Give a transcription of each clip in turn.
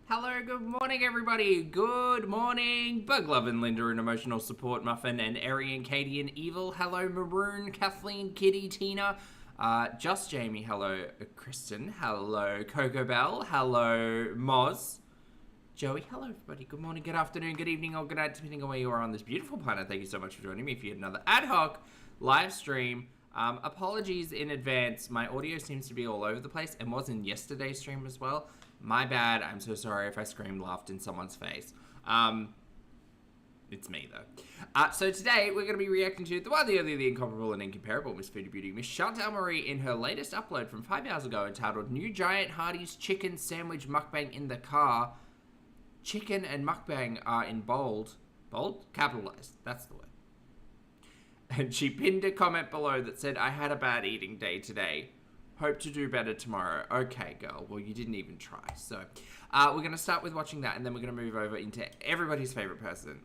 Hello, good morning, everybody. Good morning, Bug Love and Linda and Emotional Support Muffin and Ari and Katie and Evil. Hello, Maroon, Kathleen, Kitty, Tina, Just Jamie. Hello, Kristen. Hello, Coco Bell. Hello, Moz. Joey. Hello, everybody. Good morning, good afternoon, good evening, or good night, depending on where you are on this beautiful planet. Thank you so much for joining me for yet another ad hoc live stream. Apologies in advance. My audio seems to be all over the place and was in yesterday's stream as well. My bad. I'm so sorry if I screamed, laughed in someone's face. It's me, though. So today, we're going to be reacting to the one, the only, the incomparable, and incomparable Miss Foodie Beauty, Miss Chantal Marie, in her latest upload from 5 hours ago entitled New Giant Hardee's Chicken Sandwich Mukbang in the Car. Chicken and mukbang are in bold. Bold? Capitalized. That's the word. And she pinned a comment below that said, I had a bad eating day today. Hope to do better tomorrow. Okay, girl. Well, you didn't even try. So, we're going to start with watching that, and then we're going to move over into everybody's favorite person,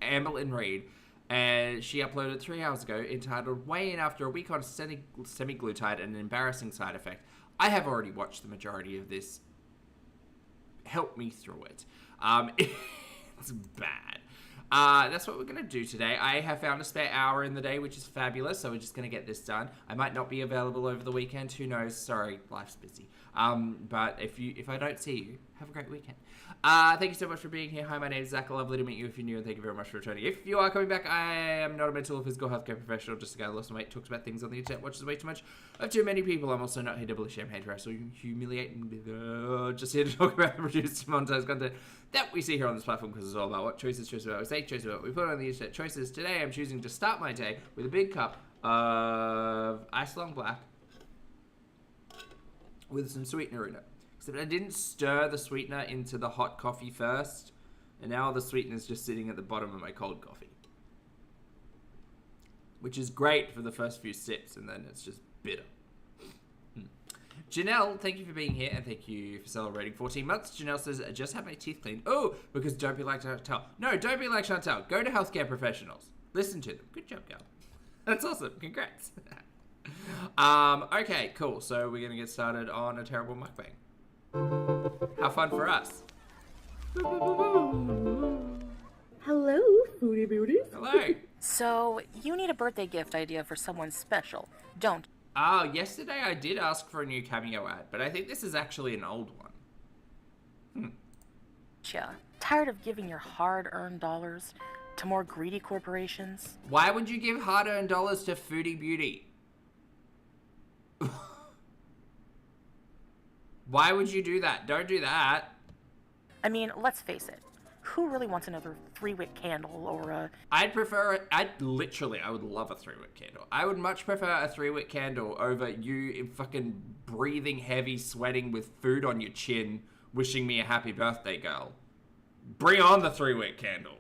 Amberlynn Reid. And she uploaded 3 hours ago entitled, Weigh In After a Week on Semaglutide and an Embarrassing Side Effect. I have already watched the majority of this. Help me through it. It's bad. That's what we're going to do today. I have found a spare hour in the day, which is fabulous, so we're just going to get this done. I might not be available over the weekend. Who knows? Sorry, life's busy. But if I don't see you, have a great weekend. Thank you so much for being here. Hi, my name is Zach. Lovely to meet you if you're new, and thank you very much for returning. If you are coming back, I am not a mental or physical healthcare professional, just a guy who lost weight, talks about things on the internet, watches way too much of too many people. I'm also not here to bully, shame, hate, harass, or humiliate, just here to talk about the produced monetized content that we see here on this platform, because it's all about what choices about what we say, choices about what we put on the internet. Choices today, I'm choosing to start my day with a big cup of ice long black with some sweetener in it. Except I didn't stir the sweetener into the hot coffee first, and now the sweetener's just sitting at the bottom of my cold coffee. Which is great for the first few sips, and then it's just bitter. Janelle, thank you for being here, and thank you for celebrating 14 months. Janelle says, I just had my teeth cleaned. Oh, because don't be like Chantal. No, don't be like Chantal. Go to healthcare professionals. Listen to them. Good job, girl. That's awesome. Congrats. Okay, cool. So we're going to get started on a terrible mukbang. How fun for us. Hello, Foodie Beauties. Hello. So, you need a birthday gift idea for someone special, don't you? Oh, yesterday I did ask for a new cameo ad, but I think this is actually an old one. Tired of giving your hard-earned dollars to more greedy corporations? Why would you give hard-earned dollars to Foodie Beauty? Why would you do that? Don't do that. I mean, let's face it. Who really wants another 3-wick candle or a... I would love a 3-wick candle. I would much prefer a 3-wick candle over you fucking breathing heavy, sweating with food on your chin, wishing me a happy birthday, girl. Bring on the 3-wick candle.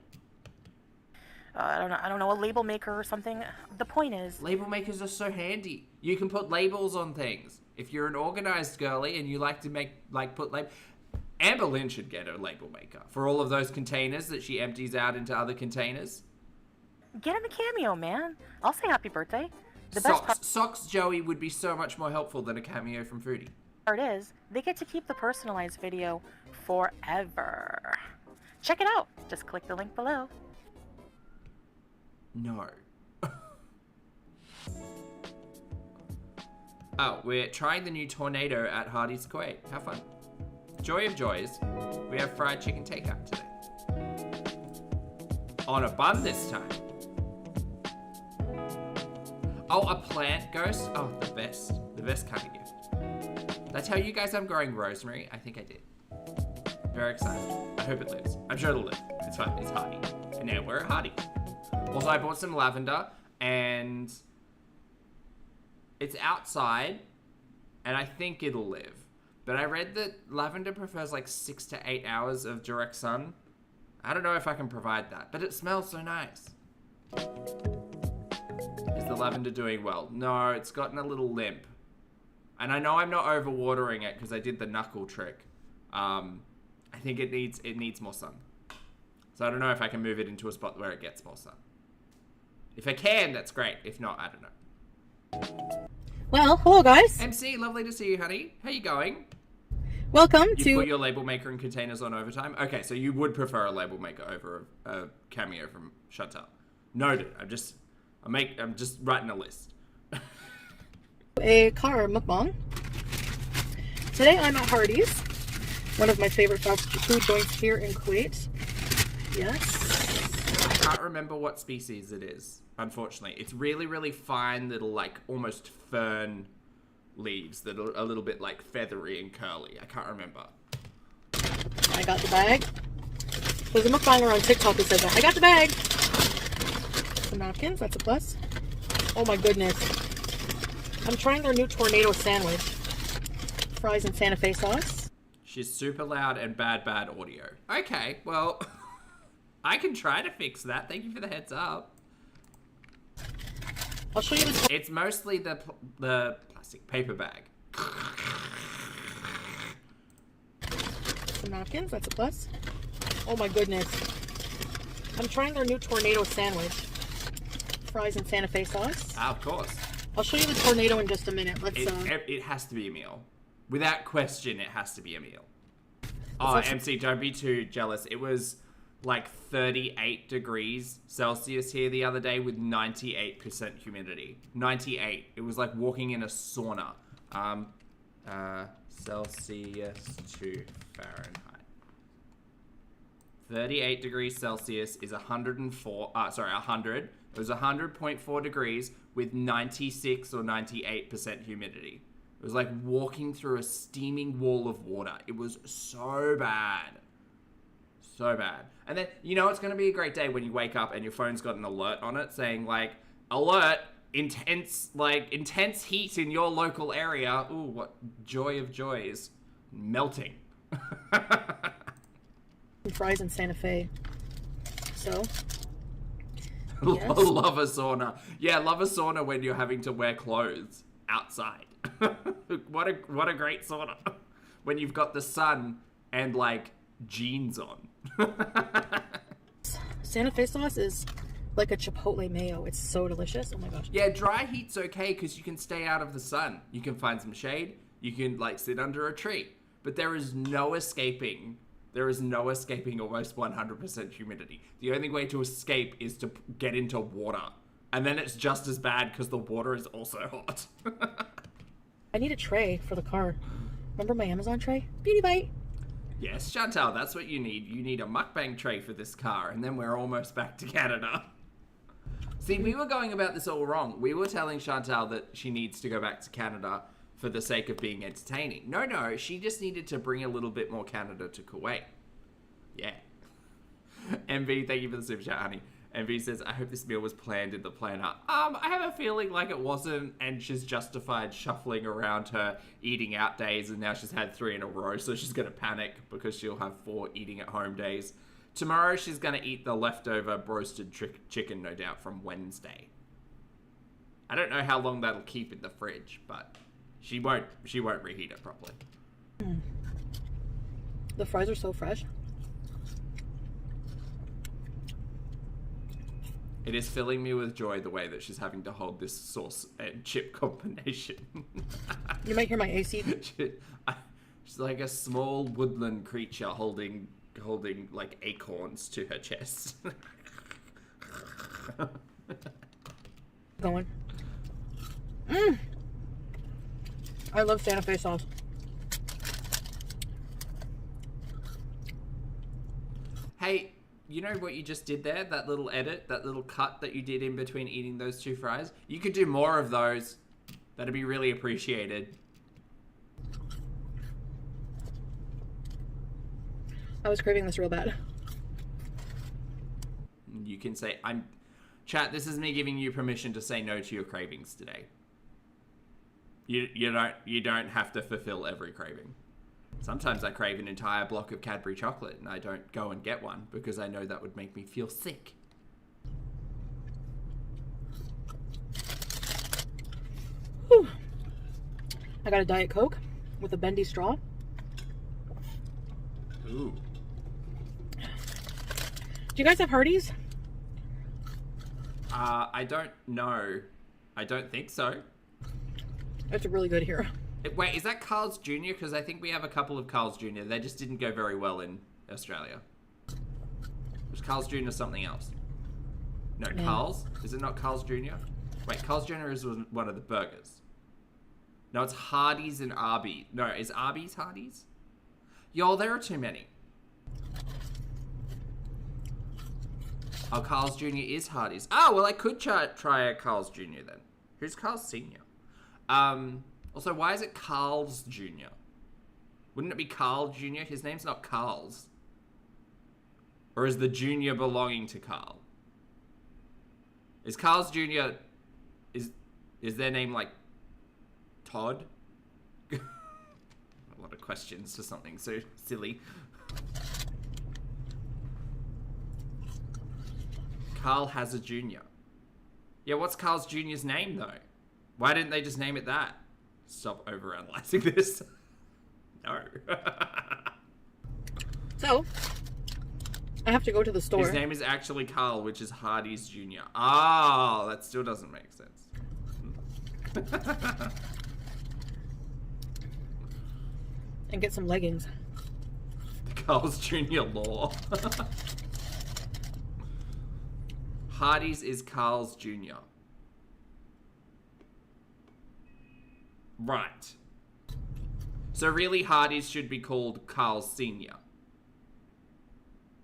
I don't know, a label maker or something. The point is... Label makers are so handy. You can put labels on things. If you're an organized girly and you like to put labels... Amberlynn should get a label maker for all of those containers that she empties out into other containers. Get him a cameo, man. I'll say happy birthday. The Socks, Joey, would be so much more helpful than a cameo from Foodie. part is, they get to keep the personalized video forever. Check it out. Just click the link below. No. Oh, we're trying the new tornado at Hardee's Kuwait. Have fun. Joy of joys, we have fried chicken takeout today. On a bun this time. Oh, a plant ghost? Oh, the best. The best kind of gift. Did I tell you guys I'm growing rosemary? I think I did. Very excited. I hope it lives. I'm sure it'll live. It's fine. It's Hardee. And now we're at Hardee. Also, I bought some lavender and it's outside and I think it'll live. But I read that lavender prefers like 6 to 8 hours of direct sun. I don't know if I can provide that, but it smells so nice. Is the lavender doing well? No, it's gotten a little limp. And I know I'm not overwatering it because I did the knuckle trick. I think it needs more sun. So I don't know if I can move it into a spot where it gets more sun. If I can, that's great. If not, I don't know. Well, hello guys. MC, lovely to see you, honey. How you going? Welcome You to... put your label maker and containers on overtime? Okay, so you would prefer a label maker over a cameo from Chantal. Noted. I'm just writing a list. a car mukbang. Today I'm at Hardee's, one of my favorite fast food joints here in Kuwait. Yes. I can't remember what species it is, unfortunately. It's really, really fine little, like, almost fern leaves that are a little bit, like, feathery and curly. I can't remember. I got the bag. There's a mukbanger on TikTok who said that. I got the bag. Some napkins, that's a plus. Oh my goodness. I'm trying their new tornado sandwich. Fries and Santa Fe sauce. She's super loud and bad audio. Okay, well, I can try to fix that. Thank you for the heads up. I'll show you this. It's mostly the plastic paper bag. Some napkins, that's a plus. Oh my goodness. I'm trying their new tornado sandwich. Fries and Santa Fe sauce. Ah, of course. I'll show you the tornado in just a minute. Let's It has to be a meal. Without question, it has to be a meal. Oh, MC, don't be too jealous. It was like 38 degrees Celsius here the other day with 98% humidity. 98. It was like walking in a sauna. Celsius to Fahrenheit. 38 degrees Celsius is 100. It was 100.4 degrees with 96 or 98% humidity. It was like walking through a steaming wall of water. It was so bad. So bad. And then, you know, it's going to be a great day when you wake up and your phone's got an alert on it saying, like, alert, intense heat in your local area. Ooh, what joy of joys. Melting. Fries in Santa Fe. So... Yes. Love a sauna. Yeah, love a sauna when you're having to wear clothes outside. What a great sauna. When you've got the sun and, like, jeans on. Santa Fe sauce is like a chipotle mayo. It's so delicious. Oh my gosh. Yeah, dry heat's okay because you can stay out of the sun. You can find some shade. You can, like, sit under a tree. But there is no escaping almost 100% humidity. The only way to escape is to get into water. And then it's just as bad because the water is also hot. I need a tray for the car. Remember my Amazon tray? Beauty Bite. Yes, Chantal, that's what you need. You need a mukbang tray for this car, and then we're almost back to Canada. See, we were going about this all wrong. We were telling Chantal that she needs to go back to Canada for the sake of being entertaining. No, she just needed to bring a little bit more Canada to Kuwait. Yeah. MV, thank you for the super chat, honey. MV says, I hope this meal was planned in the planner. I have a feeling like it wasn't, and she's justified shuffling around her eating out days, and now she's had 3 in a row, so she's going to panic because she'll have 4 eating at home days. Tomorrow, she's going to eat the leftover roasted chicken, no doubt, from Wednesday. I don't know how long that'll keep in the fridge, but she won't reheat it properly. The fries are so fresh. It is filling me with joy the way that she's having to hold this sauce and chip combination. You might hear my AC. She's like a small woodland creature holding like acorns to her chest. Going. I love Santa Fe sauce. Hey, you know what you just did there? That little edit, that little cut that you did in between eating those 2 fries? You could do more of those. That'd be really appreciated. I was craving this real bad. You can say, Chat, this is me giving you permission to say no to your cravings today. You don't have to fulfill every craving. Sometimes I crave an entire block of Cadbury chocolate and I don't go and get one because I know that would make me feel sick. Whew. I got a Diet Coke with a bendy straw. Ooh. Do you guys have Hardee's? I don't know. I don't think so. It's really good here. Wait, is that Carl's Jr.? Because I think we have a couple of Carl's Jr. They just didn't go very well in Australia. Was Carl's Jr. something else? No, Carl's? Is it not Carl's Jr.? Wait, Carl's Jr. is one of the burgers. No, it's Hardee's and Arby's. No, is Arby's Hardee's? Yo, there are too many. Oh, Carl's Jr. is Hardee's. Oh, well, I could try a Carl's Jr. then. Who's Carl's Senior? Also, why is it Carl's Jr.? Wouldn't it be Carl Jr.? His name's not Carl's. Or is the Junior belonging to Carl? Is Carl's Jr. Is their name like Todd? A lot of questions for something so silly. Carl has a junior. Yeah, what's Carl's Jr.'s name though? Why didn't they just name it that? Stop overanalyzing this. No. So, I have to go to the store. His name is actually Carl, which is Hardee's Jr. Oh, that still doesn't make sense. And get some leggings. Carl's Jr. law. Hardee's is Carl's Jr. Right. So really Hardee's should be called Carl's Senior.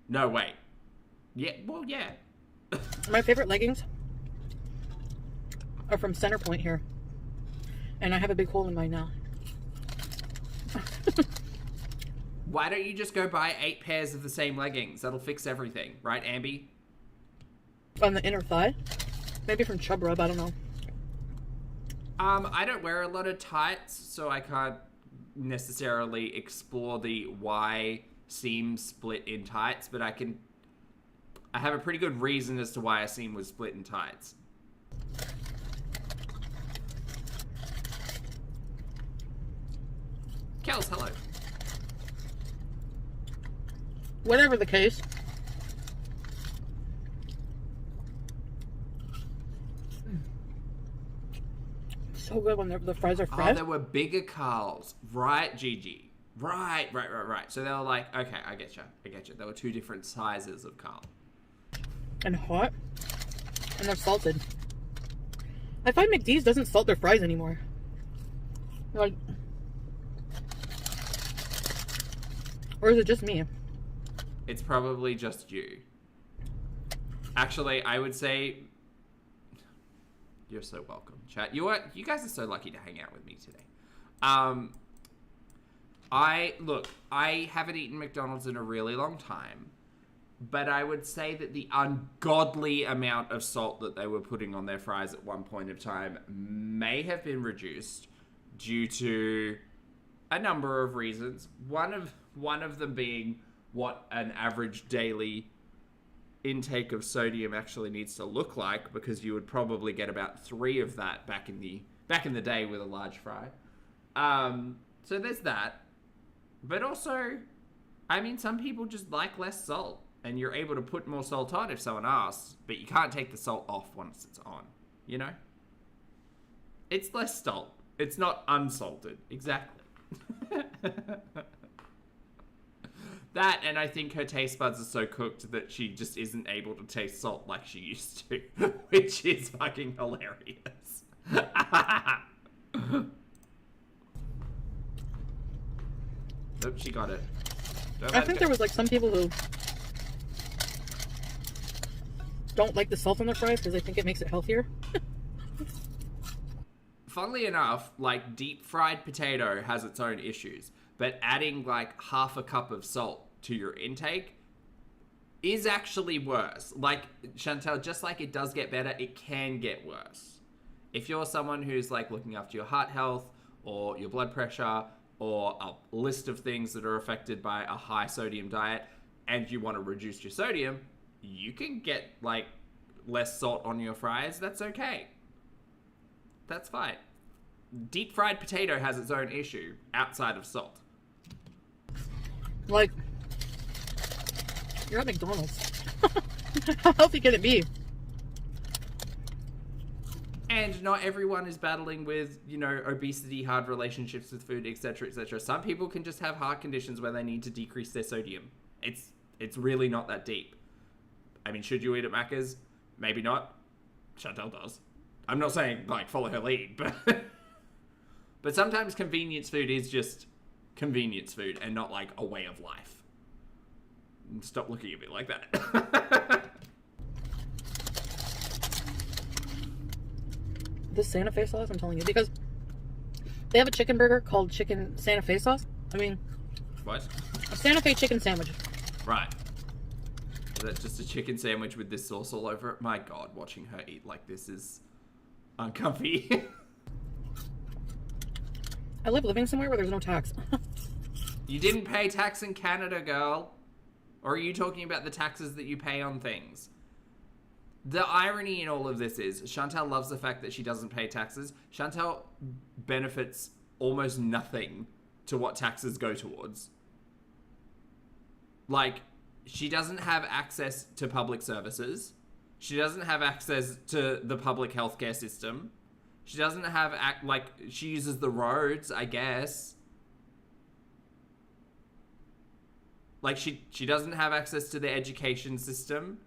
No, wait. Yeah, well, yeah. My favorite leggings are from Centerpoint here. And I have a big hole in mine now. Why don't you just go buy 8 pairs of the same leggings? That'll fix everything. Right, Ambi? On the inner thigh? Maybe from Chub Rub, I don't know. I don't wear a lot of tights, so I can't necessarily explore the why seam split in tights, but I have a pretty good reason as to why a seam was split in tights. Kels, hello. Whatever the case. So good when the fries are fresh. Oh, there were bigger Carls. Right, Gigi. Right. So they were like, okay, I get you. There were 2 different sizes of Carl. And hot. And they're salted. I find McDee's doesn't salt their fries anymore. Like, or is it just me? It's probably just you. Actually, I would say you're so welcome, chat. You guys are so lucky to hang out with me today. I haven't eaten McDonald's in a really long time, but I would say that the ungodly amount of salt that they were putting on their fries at one point of time may have been reduced due to a number of reasons. One of them being what an average daily intake of sodium actually needs to look like, because you would probably get about 3 of that back in the day with a large fry. So there's that. But also, I mean, some people just like less salt, and you're able to put more salt on if someone asks, but you can't take the salt off once it's on, you know? It's less salt. It's not unsalted. Exactly. That, and I think her taste buds are so cooked that she just isn't able to taste salt like she used to, which is fucking hilarious. Nope, she got it. I think there was like some people who don't like the salt on their fries because they think it makes it healthier. Funnily enough, like, deep fried potato has its own issues, but adding like half a cup of salt to your intake is actually worse. Like, Chantal, just like it does get better, it can get worse. If you're someone who's like looking after your heart health or your blood pressure or a list of things that are affected by a high sodium diet, and you want to reduce your sodium, you can get like less salt on your fries. That's okay. That's fine. Deep fried potato has its own issue outside of salt. Like, you're at McDonald's. How healthy can it be? And not everyone is battling with, you know, obesity, hard relationships with food, etc., etc. Some people can just have heart conditions where they need to decrease their sodium. It's really not that deep. I mean, should you eat at Macca's? Maybe not. Chantal does. I'm not saying, like, follow her lead, but... but sometimes convenience food is just convenience food and not, like, a way of life. Stop looking at me like that. This Santa Fe sauce, I'm telling you, because they have a chicken burger called chicken Santa Fe sauce. I mean, What? a Santa Fe chicken sandwich. Right. Is that just a chicken sandwich with this sauce all over it? My God, watching her eat like this is uncomfy. I live living somewhere where there's no tax. You didn't pay tax in Canada, girl. Or are you talking about the taxes that you pay on things? The irony in all of this is Chantal loves the fact that she doesn't pay taxes. Chantal benefits almost nothing to what taxes go towards. Like, she doesn't have access to public services. She doesn't have access to the public healthcare system. She doesn't have, she uses the roads, I guess. Like, she doesn't have access to the education system.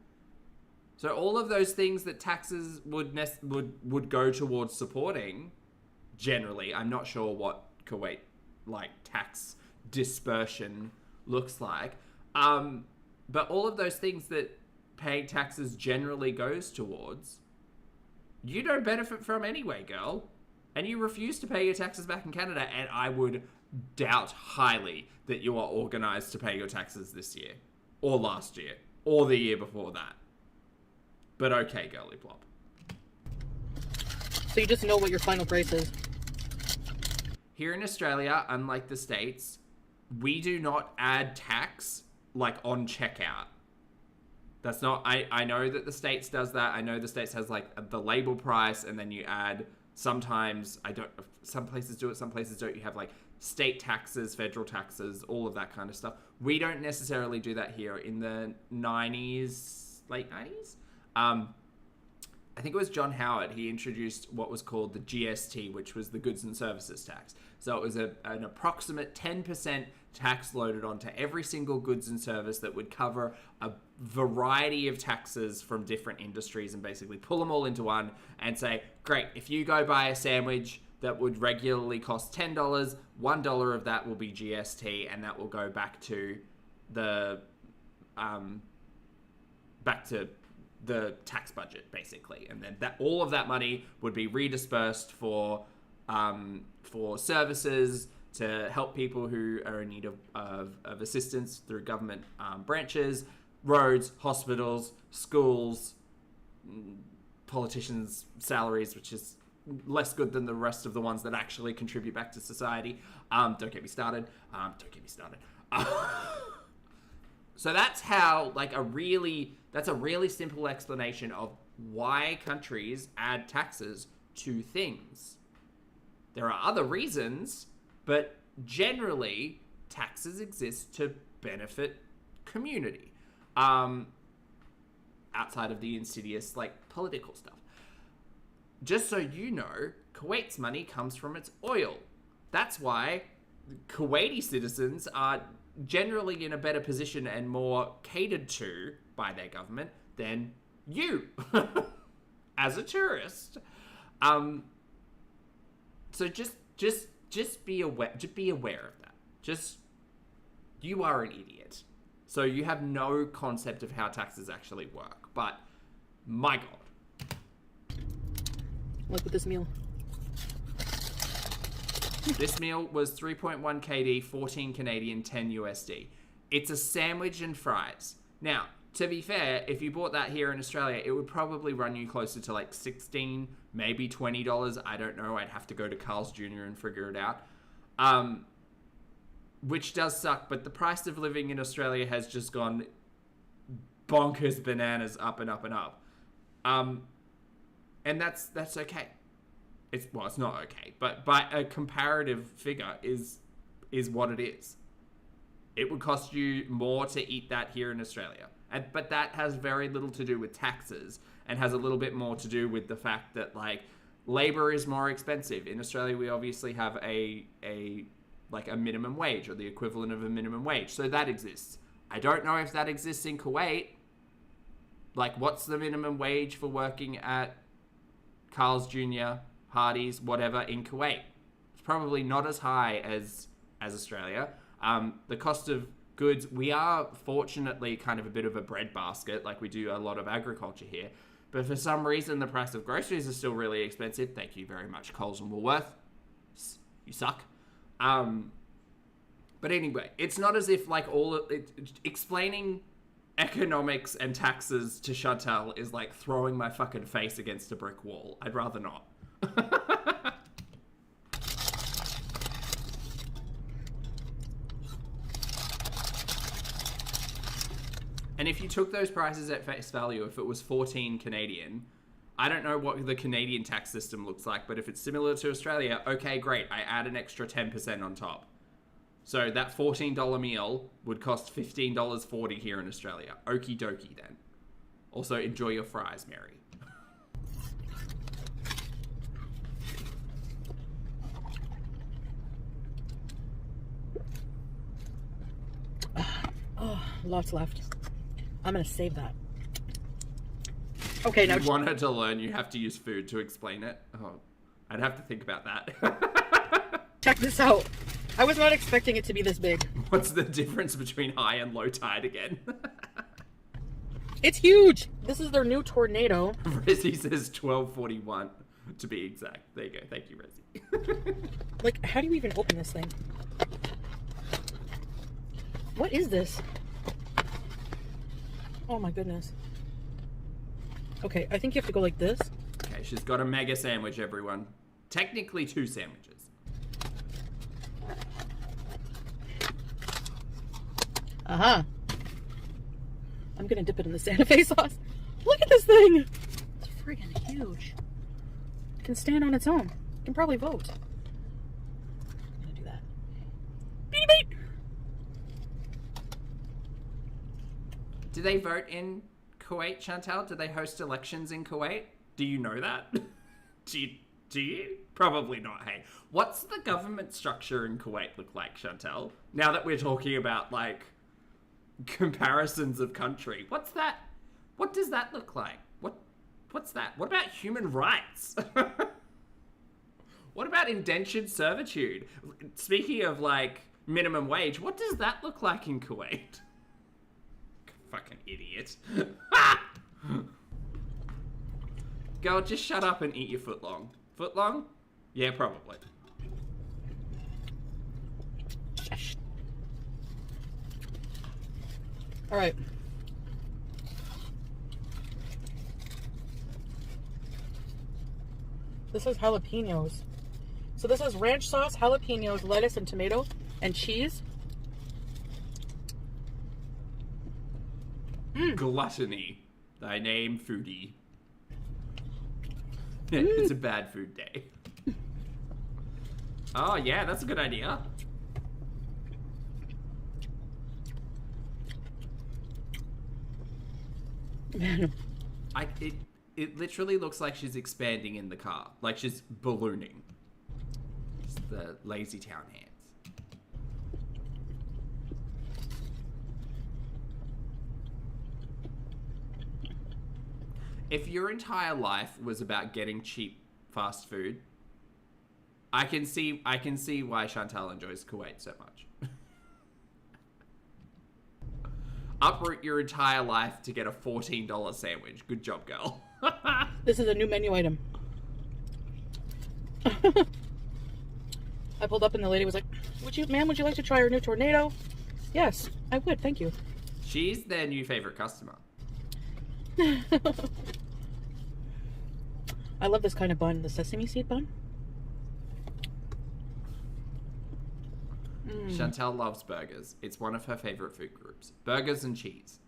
So all of those things that taxes would go towards supporting, generally, I'm not sure what Kuwait, like, tax dispersion looks like. But all of those things that paying taxes generally goes towards, you don't benefit from anyway, girl. And you refuse to pay your taxes back in Canada, and I would doubt highly that you are organized to pay your taxes this year, or last year, or the year before that. But okay, girly plop. So you just know what your final price is. Here in Australia, unlike the States, we do not add tax, like, on checkout. That's not... I know that the States does that. I know the States has, like, the label price, and then you add... Sometimes, some places do it, some places don't. You have, like, state taxes, federal taxes, all of that kind of stuff. We don't necessarily do that here. In the 90s, late 90s? I think it was John Howard. He introduced what was called the GST, which was the goods and services tax. So it was an approximate 10% tax loaded onto every single goods and service that would cover a variety of taxes from different industries and basically pull them all into one and say, great, if you go buy a sandwich that would regularly cost $10, $1 of that will be GST, and that will go back to the tax budget, basically, and then all of that money would be redispersed for services to help people who are in need of assistance through government branches, roads, hospitals, schools, politicians' salaries, which is less good than the rest of the ones that actually contribute back to society. Don't get me started. So that's how, like, that's a really simple explanation of why countries add taxes to things. There are other reasons, but generally, taxes exist to benefit community. Outside of the insidious, like, political stuff. Just so you know, Kuwait's money comes from its oil. That's why Kuwaiti citizens are generally in a better position and more catered to by their government than you as a tourist. So just be aware. Just be aware of that. You are an idiot, so you have no concept of how taxes actually work. But my God. Look at this meal. This meal was 3.1 KD, 14 Canadian, 10 USD. It's a sandwich and fries. Now, to be fair, if you bought that here in Australia, it would probably run you closer to like $16, maybe $20. I don't know. I'd have to go to Carl's Jr. and figure it out. Which does suck, but the price of living in Australia has just gone bonkers bananas up and up and up. And that's okay. It's not okay, but by a comparative figure is what it is. It would cost you more to eat that here in Australia. But that has very little to do with taxes and has a little bit more to do with the fact that, like, labor is more expensive. In Australia, we obviously have a minimum wage or the equivalent of a minimum wage. So that exists. I don't know if that exists in Kuwait. Like, what's the minimum wage for working at Carl's Jr., Hardee's, whatever, in Kuwait? It's probably not as high as Australia. The cost of goods, we are fortunately kind of a bit of a breadbasket, like we do a lot of agriculture here. But for some reason, the price of groceries is still really expensive. Thank you very much, Coles and Woolworth. You suck. But anyway, it's not as if like explaining economics and taxes to Chantal is like throwing my fucking face against a brick wall. I'd rather not. And if you took those prices at face value, if it was 14 Canadian, I don't know what the Canadian tax system looks like, but if it's similar to Australia, okay, great. I add an extra 10% on top. So that $14 meal would cost $15.40 here in Australia. Okie dokie then. Also, enjoy your fries, Mary. Oh, lots left. I'm gonna save that. Okay, now you want her to learn you have to use food to explain it? Oh, I'd have to think about that. check this out. I was not expecting it to be this big. What's the difference between high and low tide again? It's huge. This is their new tornado. Rezzy says 1241 to be exact. There you go. Thank you, Rezzy. Like, how do you even open this thing? What is this? Oh my goodness. Okay, I think you have to go like this. Okay, she's got a mega sandwich, everyone. Technically 2 sandwiches. Uh-huh. I'm gonna dip it in the Santa Fe sauce. Look at this thing! It's freaking huge. It can stand on its own. It can probably vote. I'm gonna do that. Beady beat! Do they vote in Kuwait, Chantal? Do they host elections in Kuwait? Do you know that? Do you? Probably not, hey. What's the government structure in Kuwait look like, Chantal? Now that we're talking about, like, comparisons of country. What's that? What does that look like? What's that? What about human rights? What about indentured servitude? Speaking of, like, minimum wage, what does that look like in Kuwait? Fucking idiot. Girl, just shut up and eat your footlong. Footlong? Yeah, probably. All right. This is jalapenos. So this is ranch sauce, jalapenos, lettuce, and tomato, and cheese. Gluttony. Thy name, foodie. It's a bad food day. Oh, yeah, that's a good idea. Man. It literally looks like she's expanding in the car. Like she's ballooning. It's the lazy town hands. If your entire life was about getting cheap fast food, I can see why Chantal enjoys Kuwait so much. Uproot your entire life to get a $14 sandwich. Good job, girl. This is a new menu item. I pulled up and the lady was like, ma'am, would you like to try our new tornado? Yes, I would, thank you. She's their new favorite customer. I love this kind of bun, the sesame seed bun. Chantal loves burgers. It's one of her favorite food groups. Burgers and cheese.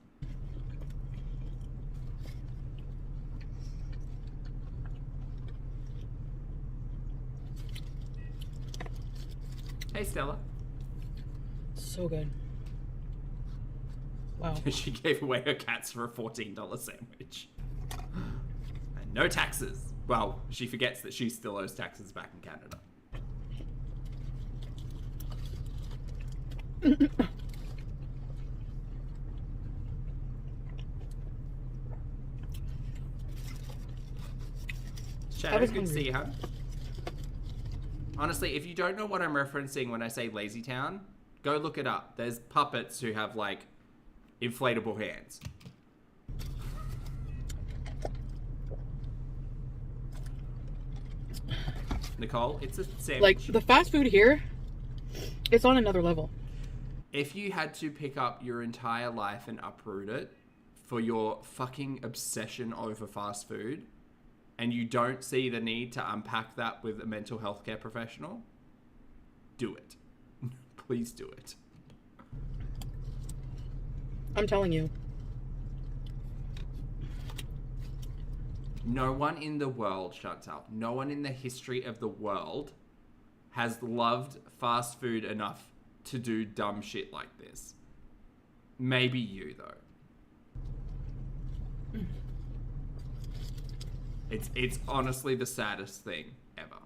Hey, Stella. So good. Wow. She gave away her cats for a $14 sandwich. And no taxes. Well, she forgets that she still owes taxes back in Canada. Shadow, good to see you, hun. Honestly, if you don't know what I'm referencing when I say Lazy Town, go look it up. There's puppets who have, like, inflatable hands. Nicole, it's a sandwich. Like, the fast food here, it's on another level. If you had to pick up your entire life and uproot it for your fucking obsession over fast food, and you don't see the need to unpack that with a mental health care professional, do it. Please do it. I'm telling you. No one in the world, Chantal, no one in the history of the world has loved fast food enough to do dumb shit like this. Maybe you, though. It's honestly the saddest thing ever.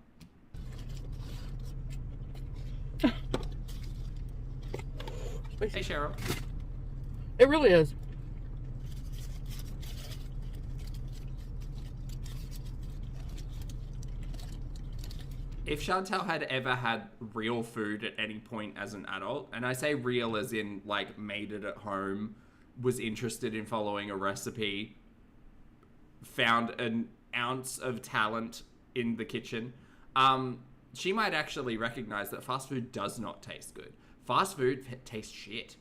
Hey, Cheryl. It really is. If Chantal had ever had real food at any point as an adult, and I say real as in, like, made it at home, was interested in following a recipe, found an ounce of talent in the kitchen, she might actually recognize that fast food does not taste good. Fast food tastes shit.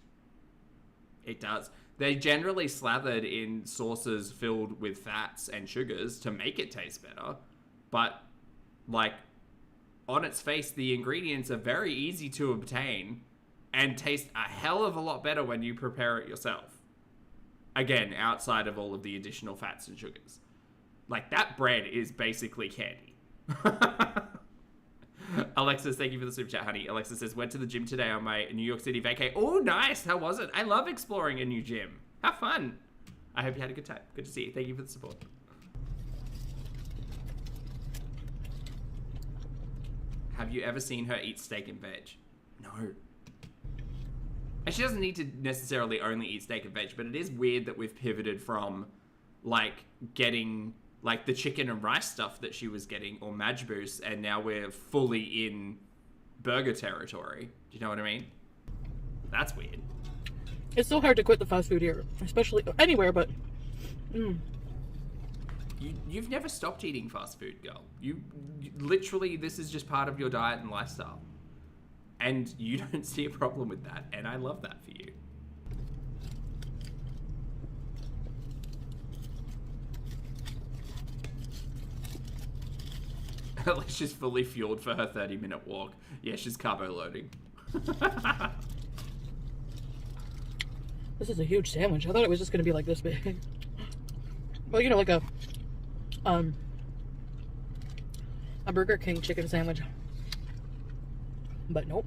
It does. They're generally slathered in sauces filled with fats and sugars to make it taste better, but, like, on its face, the ingredients are very easy to obtain and taste a hell of a lot better when you prepare it yourself. Again, outside of all of the additional fats and sugars. Like, that bread is basically candy. Alexis, thank you for the super chat, honey. Alexis says, went to the gym today on my New York City vacay. Oh, nice. How was it? I love exploring a new gym. Have fun. I hope you had a good time. Good to see you. Thank you for the support. Have you ever seen her eat steak and veg? No. And she doesn't need to necessarily only eat steak and veg, but it is weird that we've pivoted from, like, getting, like, the chicken and rice stuff that she was getting, or Majboos, and now we're fully in burger territory. Do you know what I mean? That's weird. It's so hard to quit the fast food here, especially anywhere, but... You've never stopped eating fast food, girl. You literally, this is just part of your diet and lifestyle. And you don't see a problem with that, and I love that for you. At least she's fully fueled for her 30-minute walk. Yeah, she's carbo loading. This is a huge sandwich. I thought it was just going to be like this big. Well, you know, like a Burger King chicken sandwich. But nope.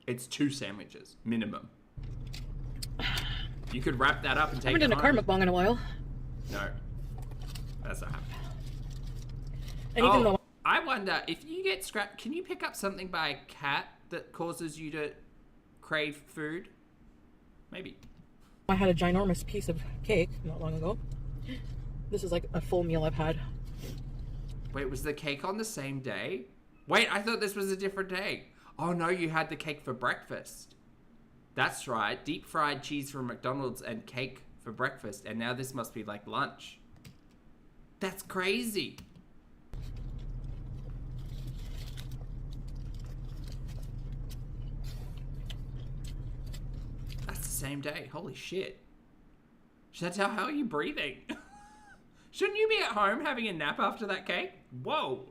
It's 2 sandwiches, minimum. You could wrap that up and take it I haven't done a car home. mukbang in a while. No. That's not happening. Anything though. I wonder, if you get scrapped, can you pick up something by a cat that causes you to crave food? Maybe. I had a ginormous piece of cake not long ago. This is like a full meal I've had. Wait, was the cake on the same day? Wait, I thought this was a different day. Oh no, you had the cake for breakfast. That's right, deep fried cheese from McDonald's and cake for breakfast, and now this must be like lunch. That's crazy. That's the same day. Holy shit. Chantal, how are you breathing? Shouldn't you be at home having a nap after that cake? Whoa.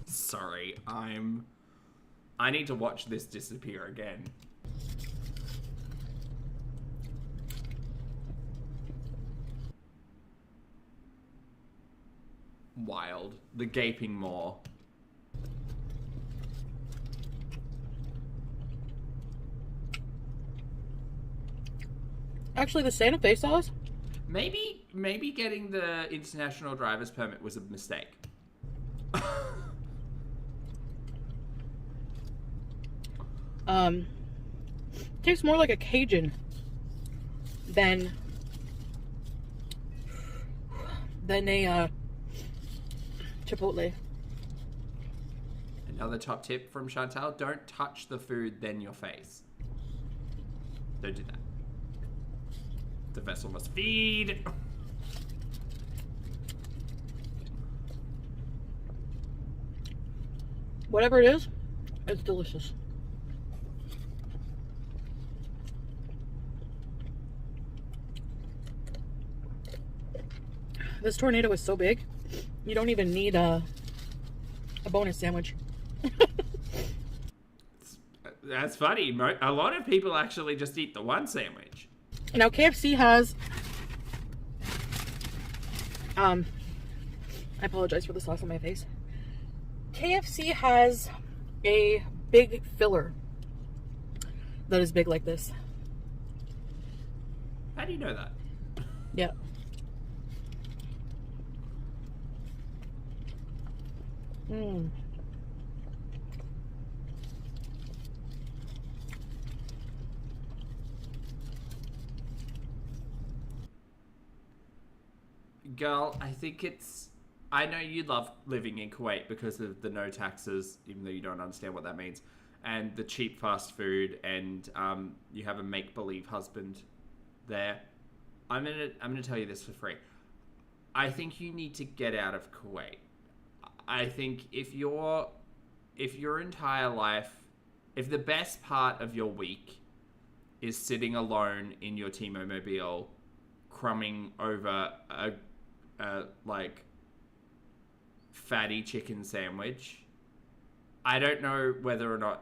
Sorry, I need to watch this disappear again. Wild. The gaping maw. Actually, the Santa Fe sauce. Maybe getting the international driver's permit was a mistake. Tastes more like a Cajun than a Chipotle. Another top tip from Chantal: don't touch the food, then your face. Don't do that. The vessel must feed. Whatever it is, it's delicious. This tornado is so big, you don't even need a bonus sandwich. That's funny. A lot of people actually just eat the one sandwich. Now KFC has, I apologize for the sauce on my face. KFC has a big filler that is big like this. How do you know that? Yeah. Mmm. Girl, I think I know you love living in Kuwait because of the no taxes, even though you don't understand what that means, and the cheap fast food, and you have a make-believe husband there. I'm gonna tell you this for free. I think you need to get out of Kuwait. I think if your entire life, if the best part of your week is sitting alone in your T-Mobile, crumbing over a like fatty chicken sandwich, I don't know whether or not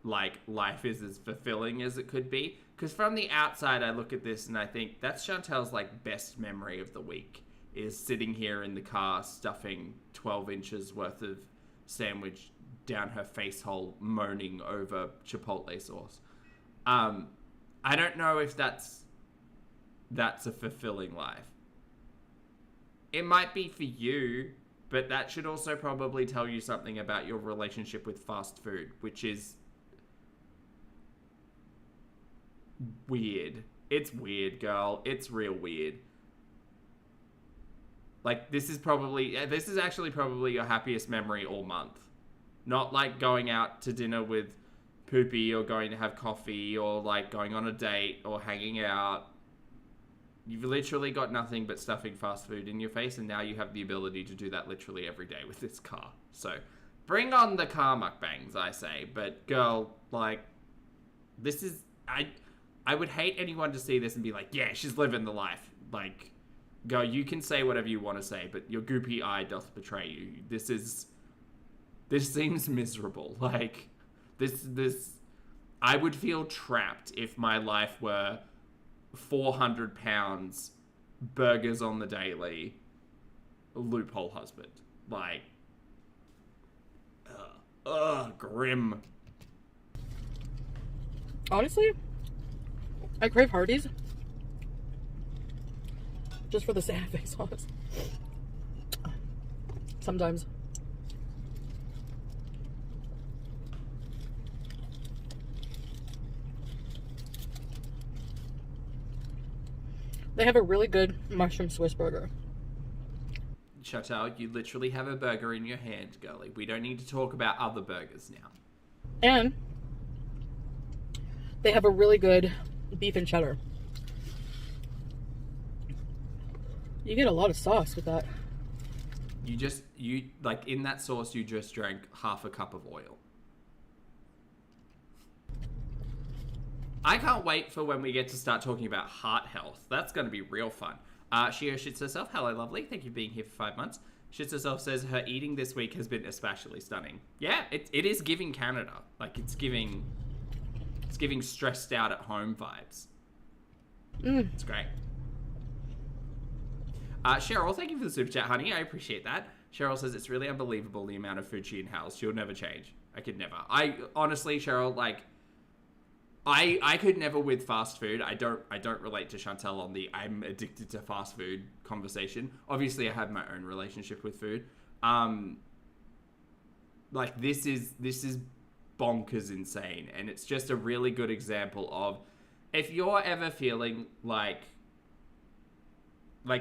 like life is as fulfilling as it could be. Because from the outside, I look at this and I think that's Chantal's like best memory of the week, is sitting here in the car stuffing 12 inches worth of sandwich down her face hole, moaning over Chipotle sauce. I don't know if that's a fulfilling life. It might be for you, but that should also probably tell you something about your relationship with fast food, which is weird. It's weird, girl. It's real weird. Like, this is actually probably your happiest memory all month. Not like going out to dinner with Poopy or going to have coffee or like going on a date or hanging out. You've literally got nothing but stuffing fast food in your face, and now you have the ability to do that literally every day with this car. So, bring on the car mukbangs, I say. But girl, like, this is... I would hate anyone to see this and be like, yeah, she's living the life. Like, girl, you can say whatever you want to say, but your goopy eye doth betray you. This seems miserable. Like, I would feel trapped if my life were 400 pounds, burgers on the daily, loophole husband. Like, grim. Honestly, I crave Hardee's just for the Santa Fe sauce. Sometimes. They have a really good mushroom Swiss burger. Chantal, you literally have a burger in your hand, girlie. We don't need to talk about other burgers now. And they have a really good beef and cheddar. You get a lot of sauce with that. You like, in that sauce, you just drank half a cup of oil. I can't wait for when we get to start talking about heart health. That's going to be real fun. Shio shits herself. Hello, lovely. Thank you for being here for 5 months. Shits herself says her eating this week has been especially stunning. Yeah, it is giving Canada. Like, it's giving stressed out at home vibes. It's great. Cheryl, thank you for the super chat, honey. I appreciate that. Cheryl says it's really unbelievable the amount of food she inhales. She'll never change. I could never. I honestly, Cheryl, like, I could never with fast food. I don't relate to Chantal on the I'm addicted to fast food conversation. Obviously, I have my own relationship with food. Like this is bonkers insane, and it's just a really good example of if you're ever feeling like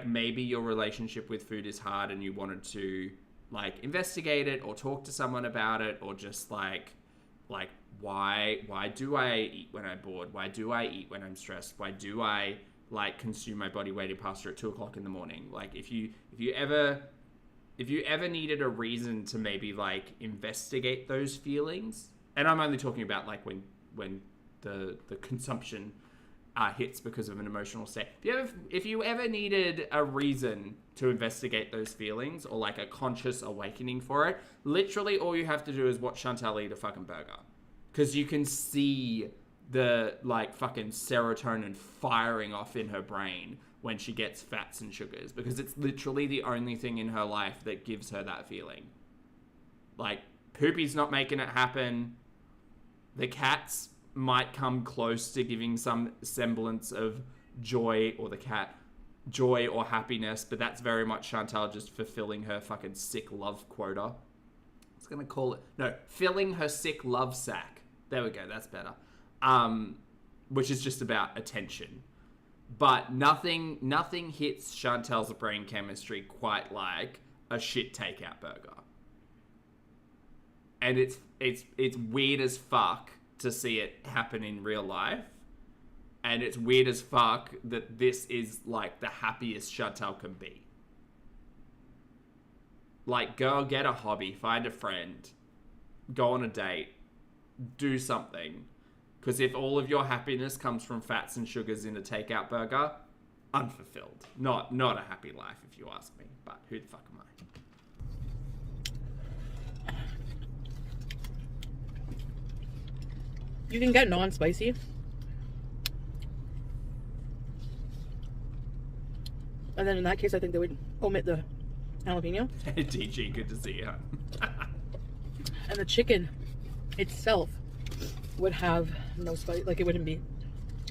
maybe your relationship with food is hard and you wanted to like investigate it or talk to someone about it, or just like why do I eat when I'm bored? Why do I eat when I'm stressed? Why do I like consume my body weight in pasta at 2:00 in the morning? Like if you ever needed a reason to maybe like investigate those feelings, and I'm only talking about like when the consumption hits because of an emotional state. If you ever needed a reason to investigate those feelings or like a conscious awakening for it, literally all you have to do is watch Chantal eat a fucking burger. Because you can see the like fucking serotonin firing off in her brain when she gets fats and sugars, because it's literally the only thing in her life that gives her that feeling. Like, Poopy's not making it happen. The cats might come close to giving some semblance of joy, or the cat joy or happiness, but that's very much Chantal just fulfilling her fucking sick love quota. I was gonna call it, no, filling her sick love sack. There we go, that's better. Which is just about attention. But nothing hits Chantal's brain chemistry quite like a shit takeout burger. And it's weird as fuck to see it happen in real life. And it's weird as fuck that this is like the happiest Chantal can be. Like, go get a hobby, find a friend, go on a date, do something. Because if all of your happiness comes from fats and sugars in a takeout burger, unfulfilled. Not a happy life, if you ask me. But who the fuck am I? You can get non-spicy. And then in that case, I think they would omit the jalapeno. DG, good to see you. And the chicken itself would have no spice, like it wouldn't be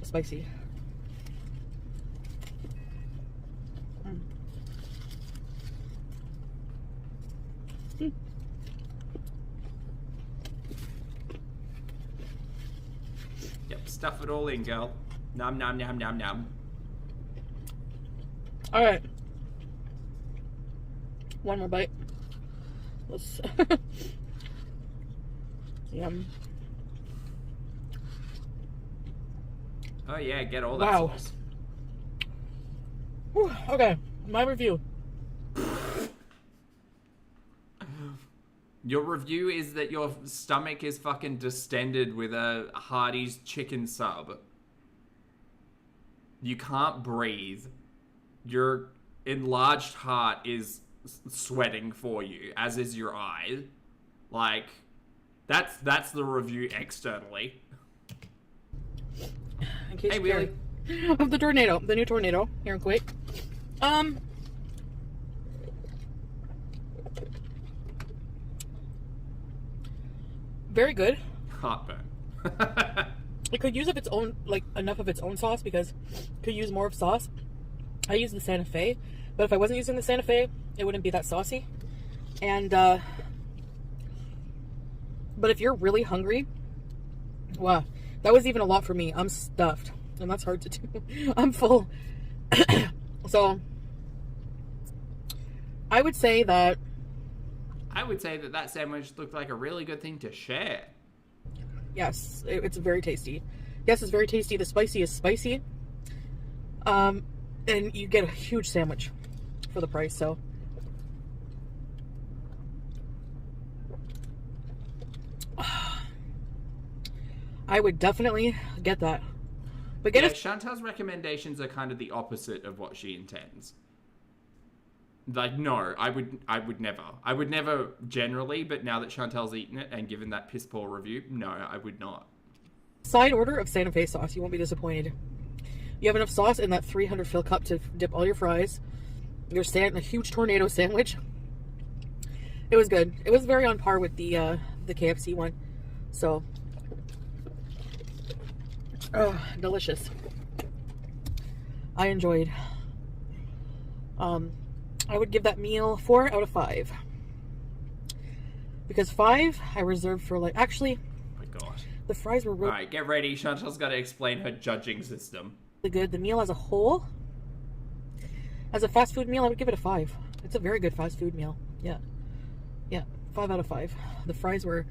spicy. Yep, stuff it all in, girl. Nom nom nom nom nom. All right, one more bite. Let's. Yum. Oh yeah, get all that Wow. sauce. Whew, okay, my review. Your review is that your stomach is fucking distended with a Hardee's chicken sub. You can't breathe. Your enlarged heart is sweating for you, as is your eye. Like, that's the review externally. In case Hey, you care. Of the tornado, the new tornado here in Kuwait. Very good. Heartburn. It could use of its own, like, enough of its own sauce, because it could use more of sauce. I use the Santa Fe, but if I wasn't using the Santa Fe, it wouldn't be that saucy. And but if you're really hungry, wow, that was even a lot for me. I'm stuffed, and that's hard to do. I'm full. So I would say that that sandwich looked like a really good thing to share. yes, it's very tasty. Yes, it's very tasty. The spicy is spicy. And you get a huge sandwich for the price, so. I would definitely get that. But get Yeah, it. Chantal's recommendations are kind of the opposite of what she intends. Like, no, I would never. I would never generally, but now that Chantal's eaten it and given that piss poor review, no, I would not. Side order of Santa Fe sauce. You won't be disappointed. You have enough sauce in that 300 fill cup to dip all your fries. Your a huge tornado sandwich. It was good. It was very on par with the KFC one. So Oh, delicious. I enjoyed. I would give that meal 4 out of 5. Because 5 I reserved for like, actually, Oh my god. the fries were really Alright, get ready. Chantal's got to explain her judging system. good. The meal as a whole, as a fast food meal, I would give it a 5. It's a very good fast food meal. Yeah. Yeah, 5 out of 5. The fries were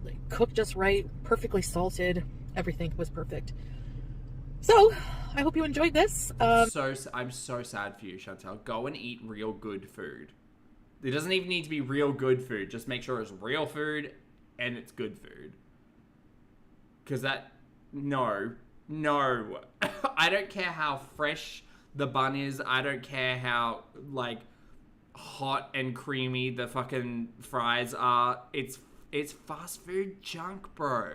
like cooked just right, perfectly salted. Everything was perfect. So, I hope you enjoyed this. I'm so sad for you, Chantal. Go and eat real good food. It doesn't even need to be real good food. Just make sure it's real food and it's good food. Because no. I don't care how fresh the bun is. I don't care how, like, hot and creamy the fucking fries are. It's fast food junk, bro.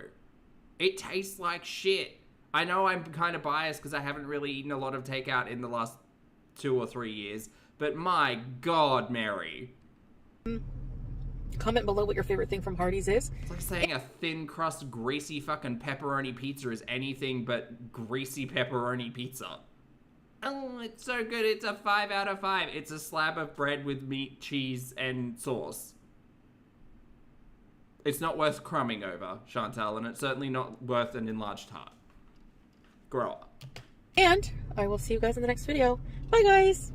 It tastes like shit. I know I'm kind of biased because I haven't really eaten a lot of takeout in the last 2 or 3 years. But my god, Mary. Comment below what your favorite thing from Hardee's is. It's like saying a thin crust, greasy fucking pepperoni pizza is anything but greasy pepperoni pizza. Oh, it's so good. It's a 5 out of 5. It's a slab of bread with meat, cheese, and sauce. It's not worth crumbing over, Chantal, and it's certainly not worth an enlarged heart. Grow up. And I will see you guys in the next video. Bye, guys.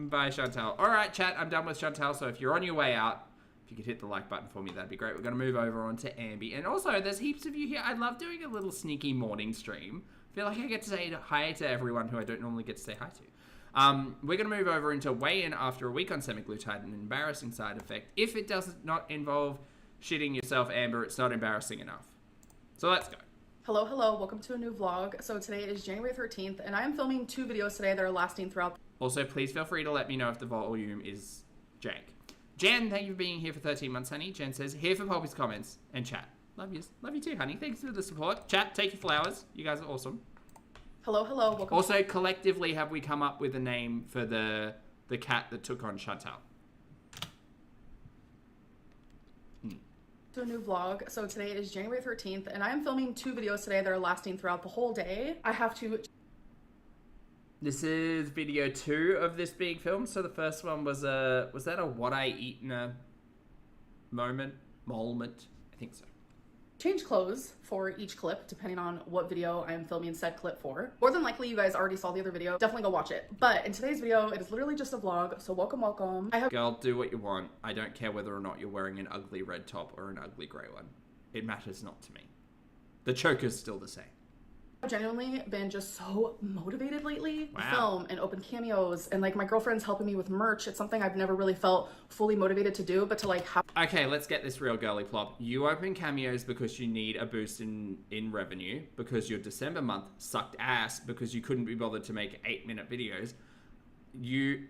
Bye, Chantal. All right, chat. I'm done with Chantal, so if you're on your way out, if you could hit the like button for me, that'd be great. We're going to move over on to Ambi. And also, there's heaps of you here. I love doing a little sneaky morning stream. I feel like I get to say hi to everyone who I don't normally get to say hi to. We're going to move over into weigh-in after a week on semaglutide, an embarrassing side effect. If it does not involve shitting yourself, Amber, it's not embarrassing enough. So let's go. Hello, welcome to a new vlog. So today is January 13th, and I am filming 2 videos today that are lasting throughout. Also, please feel free to let me know if the volume is jank. Jen, thank you for being here for 13 months, honey. Jen says, here for Hobbies comments and chat. Love you. Love you too, honey. Thanks for the support. Chat, take your flowers. You guys are awesome. Hello, welcome. Also, collectively, have we come up with a name for the cat that took on Chantal? To a new vlog. So today is January 13th, and I am filming 2 videos today that are lasting throughout the whole day. I have to. This is video 2 of this being filmed. So the first one was that a what I eat in a moment? I think so. Change clothes for each clip depending on what video I am filming said clip for. More than likely you guys already saw the other video. Definitely go watch it. But in today's video, it is literally just a vlog, so welcome. I have Girl, do what you want. I don't care whether or not you're wearing an ugly red top or an ugly grey one. It matters not to me. The choker's still the same. genuinely been just so motivated lately to Wow. film and open cameos, and like my girlfriend's helping me with merch. It's something I've never really felt fully motivated to do, but to like have. Okay, let's get this real, girly plop. You open cameos because you need a boost in revenue, because your December month sucked ass because you couldn't be bothered to make 8-minute videos. You,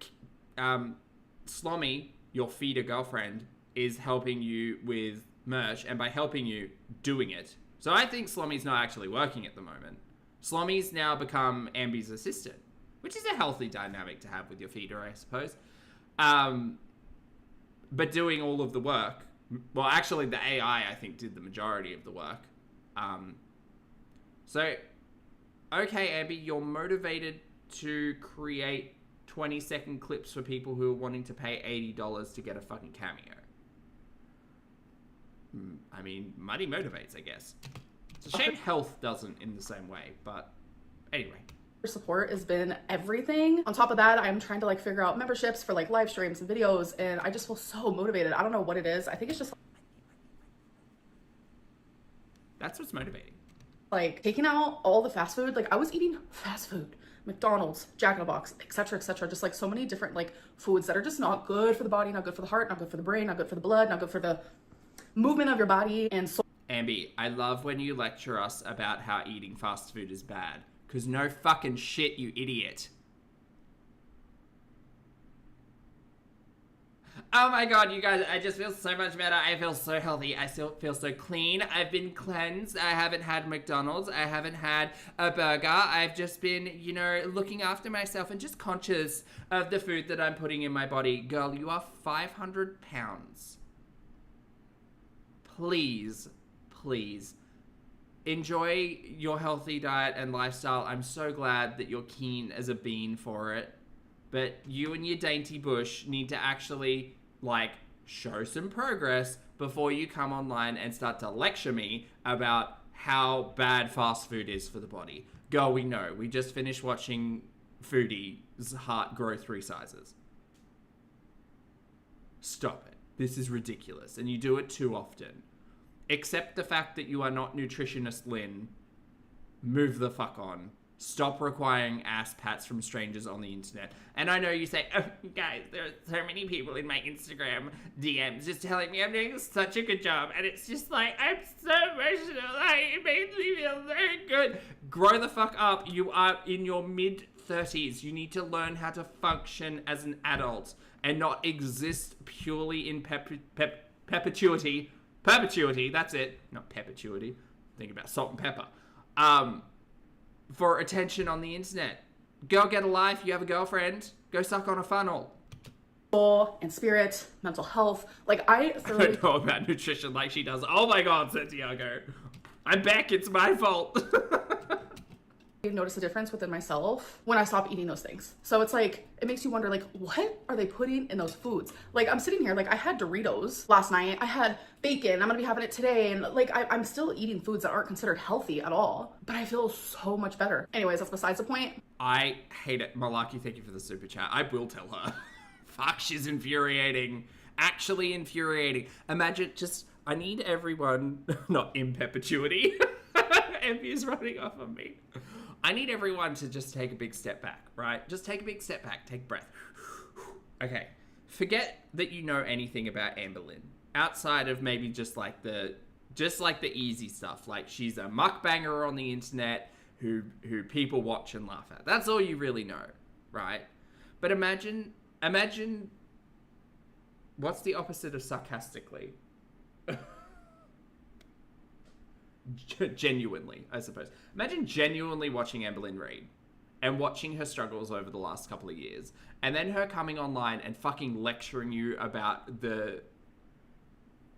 Slommy, your feeder girlfriend, is helping you with merch, and by helping you, doing it. So I think Slommy's not actually working at the moment. Slommy's now become Ambi's assistant, which is a healthy dynamic to have with your feeder, I suppose. But doing all of the work, well, actually the AI, I think, did the majority of the work. So, okay, Ambi, you're motivated to create 20-second clips for people who are wanting to pay $80 to get a fucking cameo. I mean, money motivates, I guess. It's a shame health doesn't in the same way, but anyway. Support has been everything. On top of that, I'm trying to like figure out memberships for like live streams and videos, and I just feel so motivated. I don't know what it is. I think it's just That's what's motivating. like taking out all the fast food. Like I was eating fast food, McDonald's, Jack in the Box, etc., etc. Just like so many different like foods that are just not good for the body, not good for the heart, not good for the brain, not good for the blood, not good for the movement of your body. And so Ambi, I love when you lecture us about how eating fast food is bad. Because no fucking shit, you idiot. Oh my god, you guys, I just feel so much better. I feel so healthy. I still feel so clean. I've been cleansed. I haven't had McDonald's. I haven't had a burger. I've just been, you know, looking after myself and just conscious of the food that I'm putting in my body. Girl, you are 500 pounds. Please, please. enjoy your healthy diet and lifestyle. I'm so glad that you're keen as a bean for it. But you and your dainty bush need to actually, like, show some progress before you come online and start to lecture me about how bad fast food is for the body. Girl, we know. We just finished watching Foodie's heart grow 3 sizes. Stop it. This is ridiculous. And you do it too often. Accept the fact that you are not nutritionist Lynn. Move the fuck on. Stop requiring ass pats from strangers on the internet. And I know you say, oh, guys, there are so many people in my Instagram DMs just telling me I'm doing such a good job. And it's just like, I'm so emotional. Like, it makes me feel so good. Grow the fuck up. You are in your mid-30s. You need to learn how to function as an adult and not exist purely in perpetuity. Perpetuity, that's it. Not perpetuity. Think about salt and pepper. For attention on the internet. Girl, get a life. You have a girlfriend. Go suck on a funnel. Soul and spirit, mental health. Like, I thoroughly... I don't know about nutrition like she does. Oh my god, Santiago. I'm back. It's my fault. I've noticed a difference within myself when I stop eating those things. So it's like, it makes you wonder, like, what are they putting in those foods? Like, I'm sitting here, like, I had Doritos last night. I had bacon. I'm gonna be having it today. And like, I'm still eating foods that aren't considered healthy at all. But I feel so much better. Anyways, that's besides the point. I hate it. Malaki, thank you for the super chat. I will tell her. Fuck, she's infuriating. Actually infuriating. Imagine just, I need everyone, not in perpetuity. Envy's running off on me. I need everyone to just take a big step back, right? Just take a big step back. Take a breath. Okay. Forget that you know anything about Amberlynn. Outside of maybe just like the easy stuff. Like, she's a mukbanger on the internet who people watch and laugh at. That's all you really know, right? But imagine what's the opposite of sarcastically? Genuinely, I suppose. Imagine genuinely watching Amberlynn Reid and watching her struggles over the last couple of years, and then her coming online and fucking lecturing you about the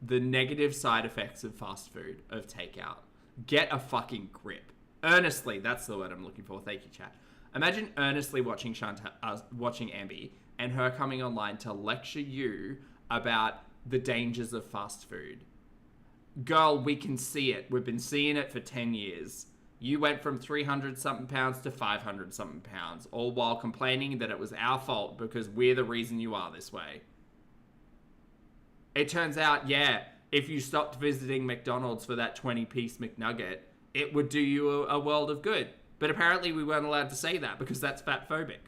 negative side effects of fast food, of takeout. Get a fucking grip. Earnestly, that's the word I'm looking for. Thank you, chat. Imagine earnestly watching Chantal, watching Ambi, and her coming online to lecture you about the dangers of fast food. Girl, we can see it. We've been seeing it for 10 years. You went from 300-something pounds to 500-something pounds, all while complaining that it was our fault because we're the reason you are this way. It turns out, yeah, if you stopped visiting McDonald's for that 20-piece McNugget, it would do you a world of good. But apparently we weren't allowed to say that because that's fat-phobic.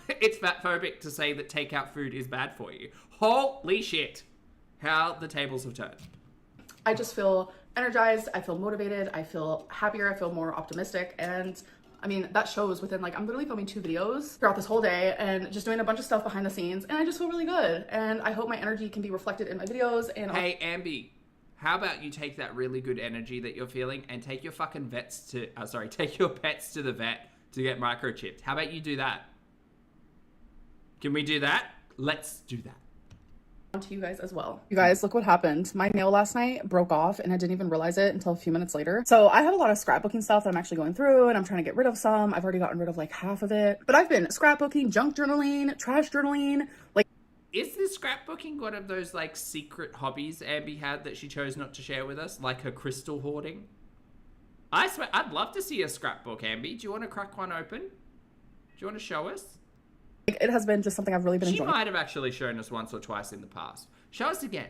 It's fat-phobic to say that takeout food is bad for you. Holy shit. How the tables have turned. I just feel energized, I feel motivated, I feel happier, I feel more optimistic, and I mean, that shows within, like, I'm literally filming 2 videos throughout this whole day and just doing a bunch of stuff behind the scenes, and I just feel really good, and I hope my energy can be reflected in my videos. And hey, Ambi, how about you take that really good energy that you're feeling and take your fucking take your pets to the vet to get microchipped? How about you do that? Can we do that? Let's do that. To you guys as well. You guys, look what happened. My nail last night broke off and I didn't even realize it until a few minutes later. So I have a lot of scrapbooking stuff that I'm actually going through and I'm trying to get rid of some. I've already gotten rid of like half of it, but I've been scrapbooking, junk journaling, trash journaling. Like, is this scrapbooking one of those like secret hobbies Ambi had that she chose not to share with us, like her crystal hoarding? I swear, I'd love to see a scrapbook, Ambi. Do you want to crack one open? Do you want to show us? it has been just something I've really been enjoying. She might have actually shown us once or twice in the past. Show us again.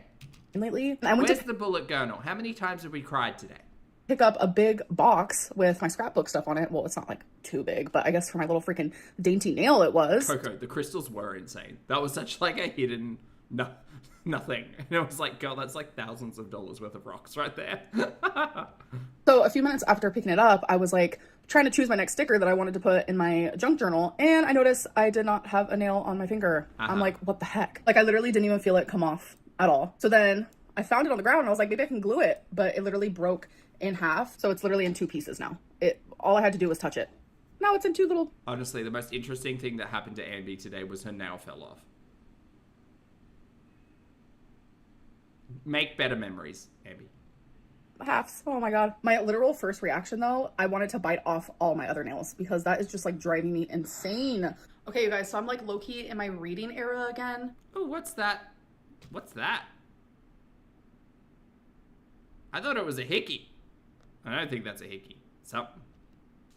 Lately, Where's the bullet journal? How many times have we cried today? Pick up a big box with my scrapbook stuff on it. Well, it's not like too big, but I guess for my little freaking dainty nail it was. Coco, the crystals were insane. That was such like a hidden nothing. And it was like, girl, that's like thousands of dollars worth of rocks right there. So a few minutes after picking it up, I was like trying to choose my next sticker that I wanted to put in my junk journal, and I noticed I did not have a nail on my finger. I'm like, what the heck? Like, I literally didn't even feel it come off at all. So then I found it on the ground and I was like, maybe I can glue it, but it literally broke in half. So it's literally in 2 pieces now. All I had to do was touch it. Now it's in 2 little... Honestly, the most interesting thing that happened to Ambi today was her nail fell off. Make better memories, Ambi. halves. Oh my god. My literal first reaction though, I wanted to bite off all my other nails because that is just like driving me insane. Okay, you guys, so I'm like low-key in my reading era again. Oh, what's that? What's that? I thought it was a hickey. I don't think that's a hickey. Something.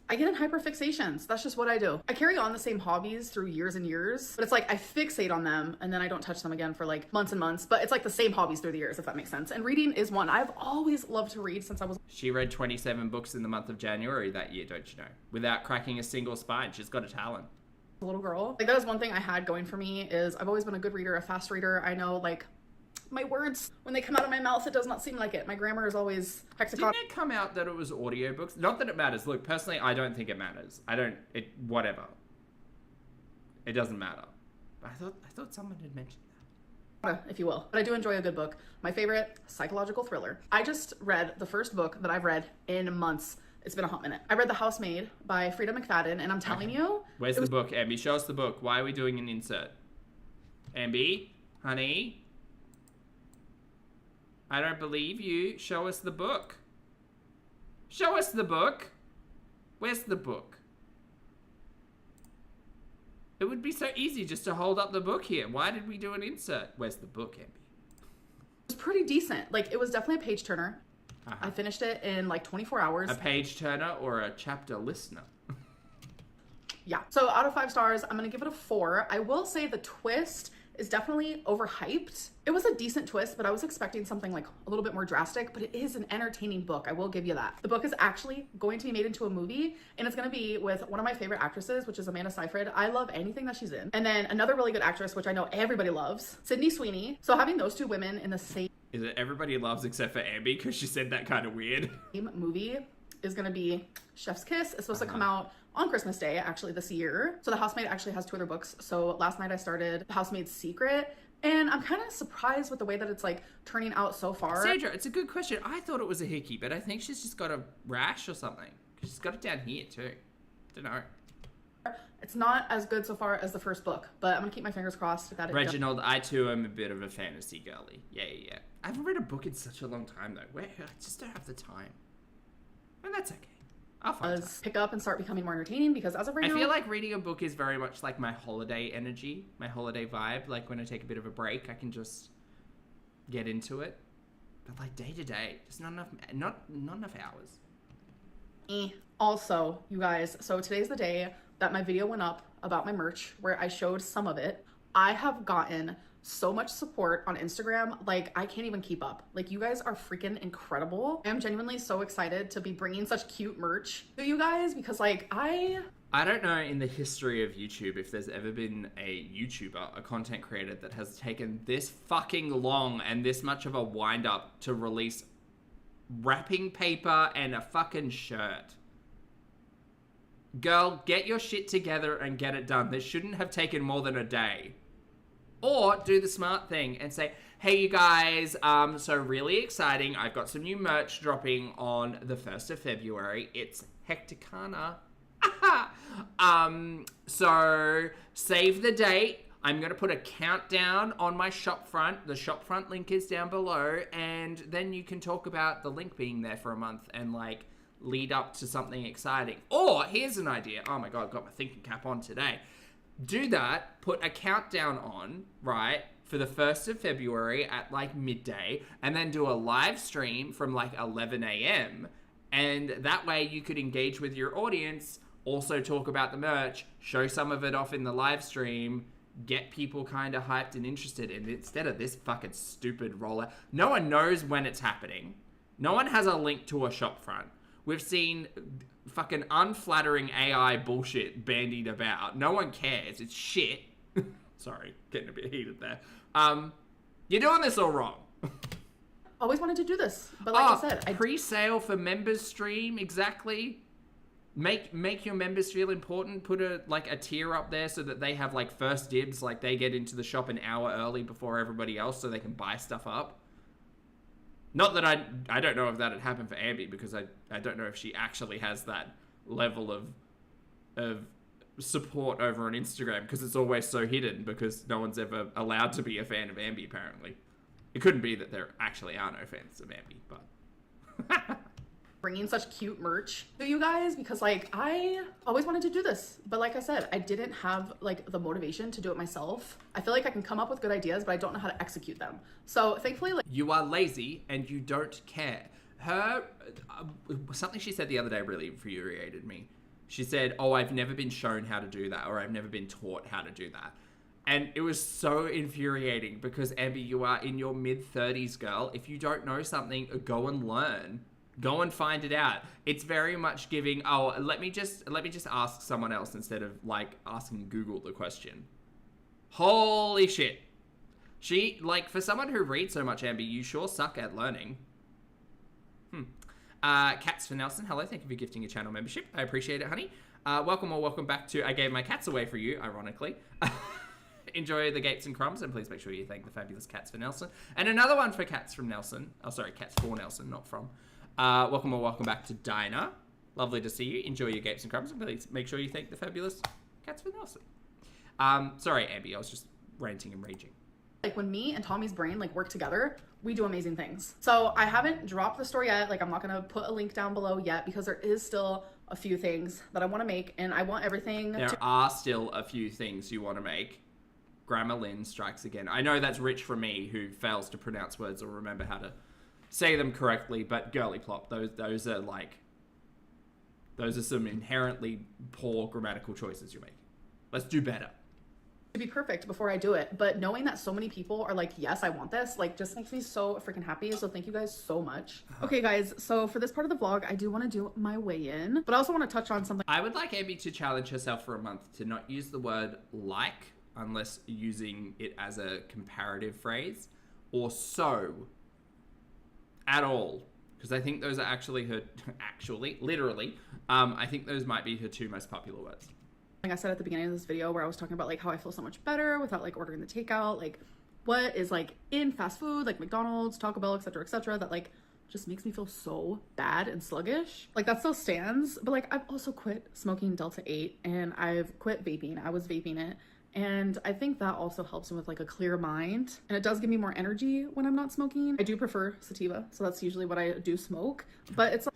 I get in hyperfixations. That's just what I do. I carry on the same hobbies through years and years, but it's like I fixate on them and then I don't touch them again for like months and months, but it's like the same hobbies through the years, if that makes sense. And reading is one. I've always loved to read since I was... She read 27 books in the month of January that year, don't you know? Without cracking a single spine. She's got a talent. A little girl. Like that is one thing I had going for me is I've always been a good reader, a fast reader. I know like my words, when they come out of my mouth, it does not seem like it. My grammar is always hexagon. Didn't it come out that it was audiobooks? Not that it matters. Look, personally, I don't think it matters. Whatever. It doesn't matter. I thought someone had mentioned that. If you will. But I do enjoy a good book. My favorite, psychological thriller. I just read the first book that I've read in months. It's been a hot minute. I read The Housemaid by Frida McFadden, and I'm telling you... Where's the book, Amby? Show us the book. Why are we doing an insert? Amby? Honey? I don't believe you. Show us the book. Show us the book. Where's the book? It would be so easy just to hold up the book here. Why did we do an insert? Where's the book, Amby? It was pretty decent. Like, it was definitely a page turner. I finished it in like 24 hours. A page turner or a chapter listener? Yeah. So out of 5 stars, I'm going to give it a 4. I will say the twist is definitely overhyped. It was a decent twist, but I was expecting something like a little bit more drastic, but it is an entertaining book. I will give you that. The book is actually going to be made into a movie, and it's going to be with one of my favorite actresses, which is Amanda Seyfried. I love anything that she's in. And then another really good actress, which I know everybody loves, Sydney Sweeney. So having those two women in the same... Is it everybody loves except for Amby? Because she said that kind of weird. Movie is going to be Chef's Kiss. It's supposed to come out on Christmas Day, actually, this year. So The Housemaid actually has 2 other books. So last night I started The Housemaid's Secret, and I'm kind of surprised with the way that it's like turning out so far. Sandra, it's a good question. I thought it was a hickey, but I think she's just got a rash or something. She's got it down here too. Don't know. It's not as good so far as the first book, but I'm gonna keep my fingers crossed that it Reginald, I too am a bit of a fantasy girly. Yeah. I haven't read a book in such a long time though. I just don't have the time. And that's okay. I'll find time. Pick up and start becoming more entertaining because as of right now... I feel like reading a book is very much like my holiday energy, my holiday vibe. Like when I take a bit of a break, I can just get into it. But like day to day, just not enough hours. Also, you guys, so today's the day that my video went up about my merch where I showed some of it. I have gotten so much support on Instagram, like I can't even keep up. Like you guys are freaking incredible. I am genuinely so excited to be bringing such cute merch to you guys because like I don't know in the history of YouTube if there's ever been a YouTuber, a content creator that has taken this fucking long and this much of a wind up to release wrapping paper and a fucking shirt. Girl, get your shit together and get it done. This shouldn't have taken more than a day. Or do the smart thing and say, hey, you guys, so really exciting. I've got some new merch dropping on the 1st of February. It's Hecticana. So save the date. I'm going to put a countdown on my shop front. The shop front link is down below. And then you can talk about the link being there for a month and like lead up to something exciting. Or here's an idea. Oh my God, I've got my thinking cap on today. Do that, put a countdown on, right, for the 1st of February at like midday, and then do a live stream from like 11 a.m. And that way you could engage with your audience, also talk about the merch, show some of it off in the live stream, get people kind of hyped and interested. And instead of this fucking stupid roller, no one knows when it's happening. No one has a link to a shop front. We've seen fucking unflattering AI bullshit bandied about. No one cares. It's shit. Sorry, getting a bit heated there. You're doing this all wrong. always wanted to do this, but like I said, pre-sale for members stream, exactly. Make your members feel important. Put a tier up there so that they have like first dibs, like they get into the shop an hour early before everybody else, so they can buy stuff up. Not that I don't know if that had happened for Amby, because I don't know if she actually has that level of support over on Instagram, because it's always so hidden, because no one's ever allowed to be a fan of Amby, apparently. It couldn't be that there actually are no fans of Amby, but bringing such cute merch to you guys because like I always wanted to do this, but like I said, I didn't have like the motivation to do it myself. I feel like I can come up with good ideas, but I don't know how to execute them. So thankfully, like, You are lazy and you don't care. Something she said the other day really infuriated me. She said, oh, I've never been shown how to do that, or I've never been taught how to do that. And it was so infuriating because, Amber, you are in your mid-30s, girl. If you don't know something, go and learn. Go and find it out. It's very much giving, oh, let me just ask someone else instead of like asking Google the question. Holy shit. She, like, for someone who reads so much, Amber, you sure suck at learning. Cats for Nelson, hello, thank you for gifting a channel membership. I appreciate it, honey. Welcome back to I Gave My Cats Away for You, ironically. Enjoy the gapes and crumbs, and please make sure you thank the fabulous Cats for Nelson. And another one for Cats from Nelson. Oh, sorry, Cats for Nelson, not from. Welcome back to Dinah. Lovely to see you. Enjoy your gapes and crumbs, and please make sure you thank the fabulous Cats for Nelson. Sorry, Abby, I was just ranting and raging. like when me and Tommy's brain like work together, we do amazing things. So I haven't dropped the store yet. Like I'm not gonna put a link down below yet because there is still a few things that I want to make, and I want everything. There are still a few things you want to make. Grammar Lynn strikes again. I know that's rich for me, who fails to pronounce words or remember how to say them correctly. But girly plop, those are some inherently poor grammatical choices you're making. Let's do better. To be perfect before I do it, but knowing that so many people are like, yes, I want this, like just makes me so freaking happy. So thank you guys so much. Okay guys, so for this part of the vlog, I do want to do my weigh-in, but I also want to touch on something. I would like Abby to challenge herself for a month to not use the word like unless using it as a comparative phrase, or so at all, because I think those are actually her, literally, I think those might be her two most popular words. Like I said at the beginning of this video where I was talking about like how I feel so much better without like ordering the takeout, like what is like in fast food, like McDonald's, Taco Bell, etc., that like just makes me feel so bad and sluggish. Like that still stands, but like I've also quit smoking Delta 8 and I've quit vaping. I was vaping it, and I think that also helps me with like a clear mind, and it does give me more energy when I'm not smoking. I do prefer sativa, so that's usually what I do smoke, but it's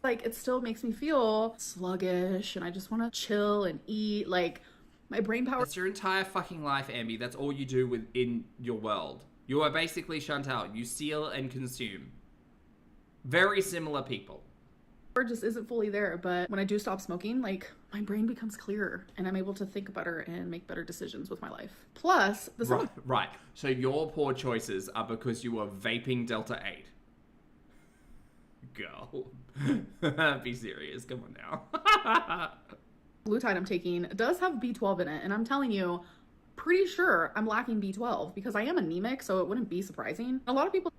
like it still makes me feel sluggish and I just want to chill and eat. Like my brain power. That's your entire fucking life, Amby. That's all you do within your world. You are basically Chantal. You steal and consume. Very similar people. Just isn't fully there, but when I do stop smoking, like my brain becomes clearer and I'm able to think better and make better decisions with my life. Plus, right. So your poor choices are because you are vaping Delta 8. Girl. Be serious. Come on now. Glutide I'm taking does have B12 in it, and I'm telling you, pretty sure I'm lacking B12 because I am anemic, so it wouldn't be surprising. A lot of people.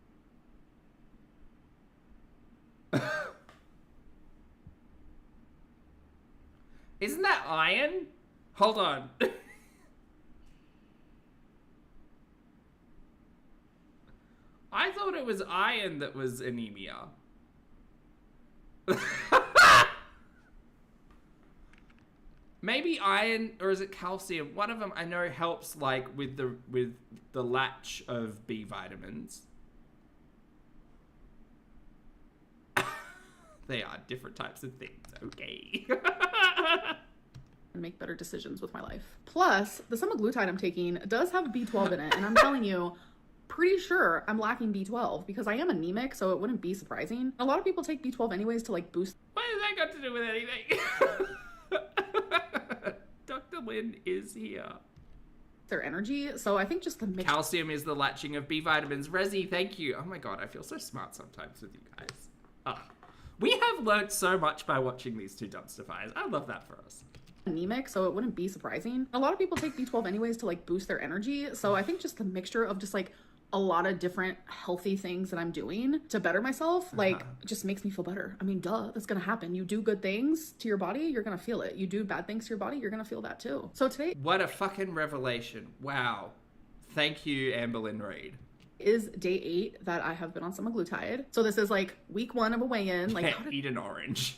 Isn't that iron? Hold on. I thought it was iron that was anemia. Maybe iron, or is it calcium? One of them I know helps like with the latch of B vitamins. They are different types of things, okay. And make better decisions with my life. Plus, the semaglutide I'm taking does have B12 in it, and I'm telling you, pretty sure I'm lacking B12 because I am anemic, so it wouldn't be surprising. A lot of people take B12 anyways to like boost. What has that got to do with anything? Dr. Lynn is here. Their energy, so I think just the mix. Calcium is the latching of B vitamins. Resi, thank you. Oh my god, I feel so smart sometimes with you guys. We have learned so much by watching these two dumpster fires. I love that for us. Anemic, so it wouldn't be surprising. A lot of people take B12 anyways to like boost their energy, so I think just the mixture of just like a lot of different healthy things that I'm doing to better myself, like just makes me feel better. I mean, duh, that's gonna happen. You do good things to your body, you're gonna feel it. You do bad things to your body, you're gonna feel that too. So today, what a fucking revelation. Wow. Thank you, Amberlynn Reid. Is day 8 that I have been on semaglutide. So this is like week 1 of a weigh-in. Like, how did eat an orange.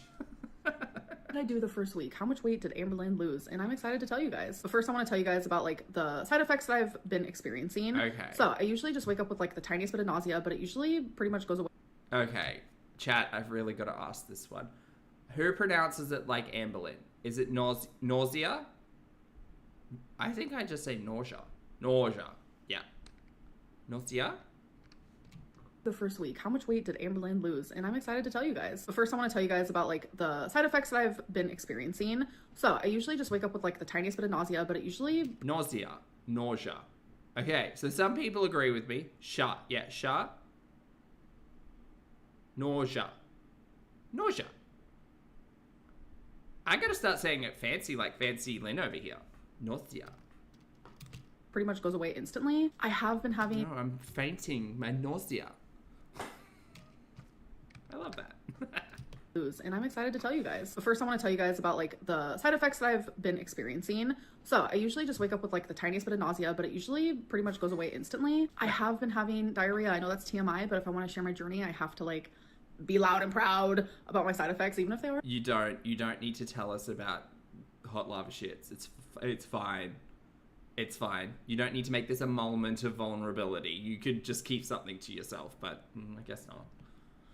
I do the first week? How much weight did Amberlynn lose? And I'm excited to tell you guys. But first I want to tell you guys about like the side effects that I've been experiencing. Okay. So I usually just wake up with like the tiniest bit of nausea, but it usually pretty much goes away. Okay, chat, I've really got to ask this one. Who pronounces it like Amberlynn? Is it nausea? I think I just say nausea. Nausea. Yeah. Nausea? The first week. How much weight did Amberlynn lose? And I'm excited to tell you guys. But first I want to tell you guys about like the side effects that I've been experiencing. So I usually just wake up with like the tiniest bit of nausea, but it usually... Nausea. Nausea. Okay, so some people agree with me. Sha. Yeah, sha. Nausea. Nausea. I gotta start saying it fancy, like Fancy Lynn over here. Nausea. pretty much goes away instantly. I have been having... No, I'm fainting. My nausea. I love that. And I'm excited to tell you guys. But first I want to tell you guys about like the side effects that I've been experiencing. So I usually just wake up with like the tiniest bit of nausea, but it usually pretty much goes away instantly. I have been having diarrhea. I know that's TMI, but if I want to share my journey, I have to like be loud and proud about my side effects, even if they are. You don't need to tell us about hot lava shits. It's fine. It's fine. You don't need to make this a moment of vulnerability. You could just keep something to yourself, but I guess not.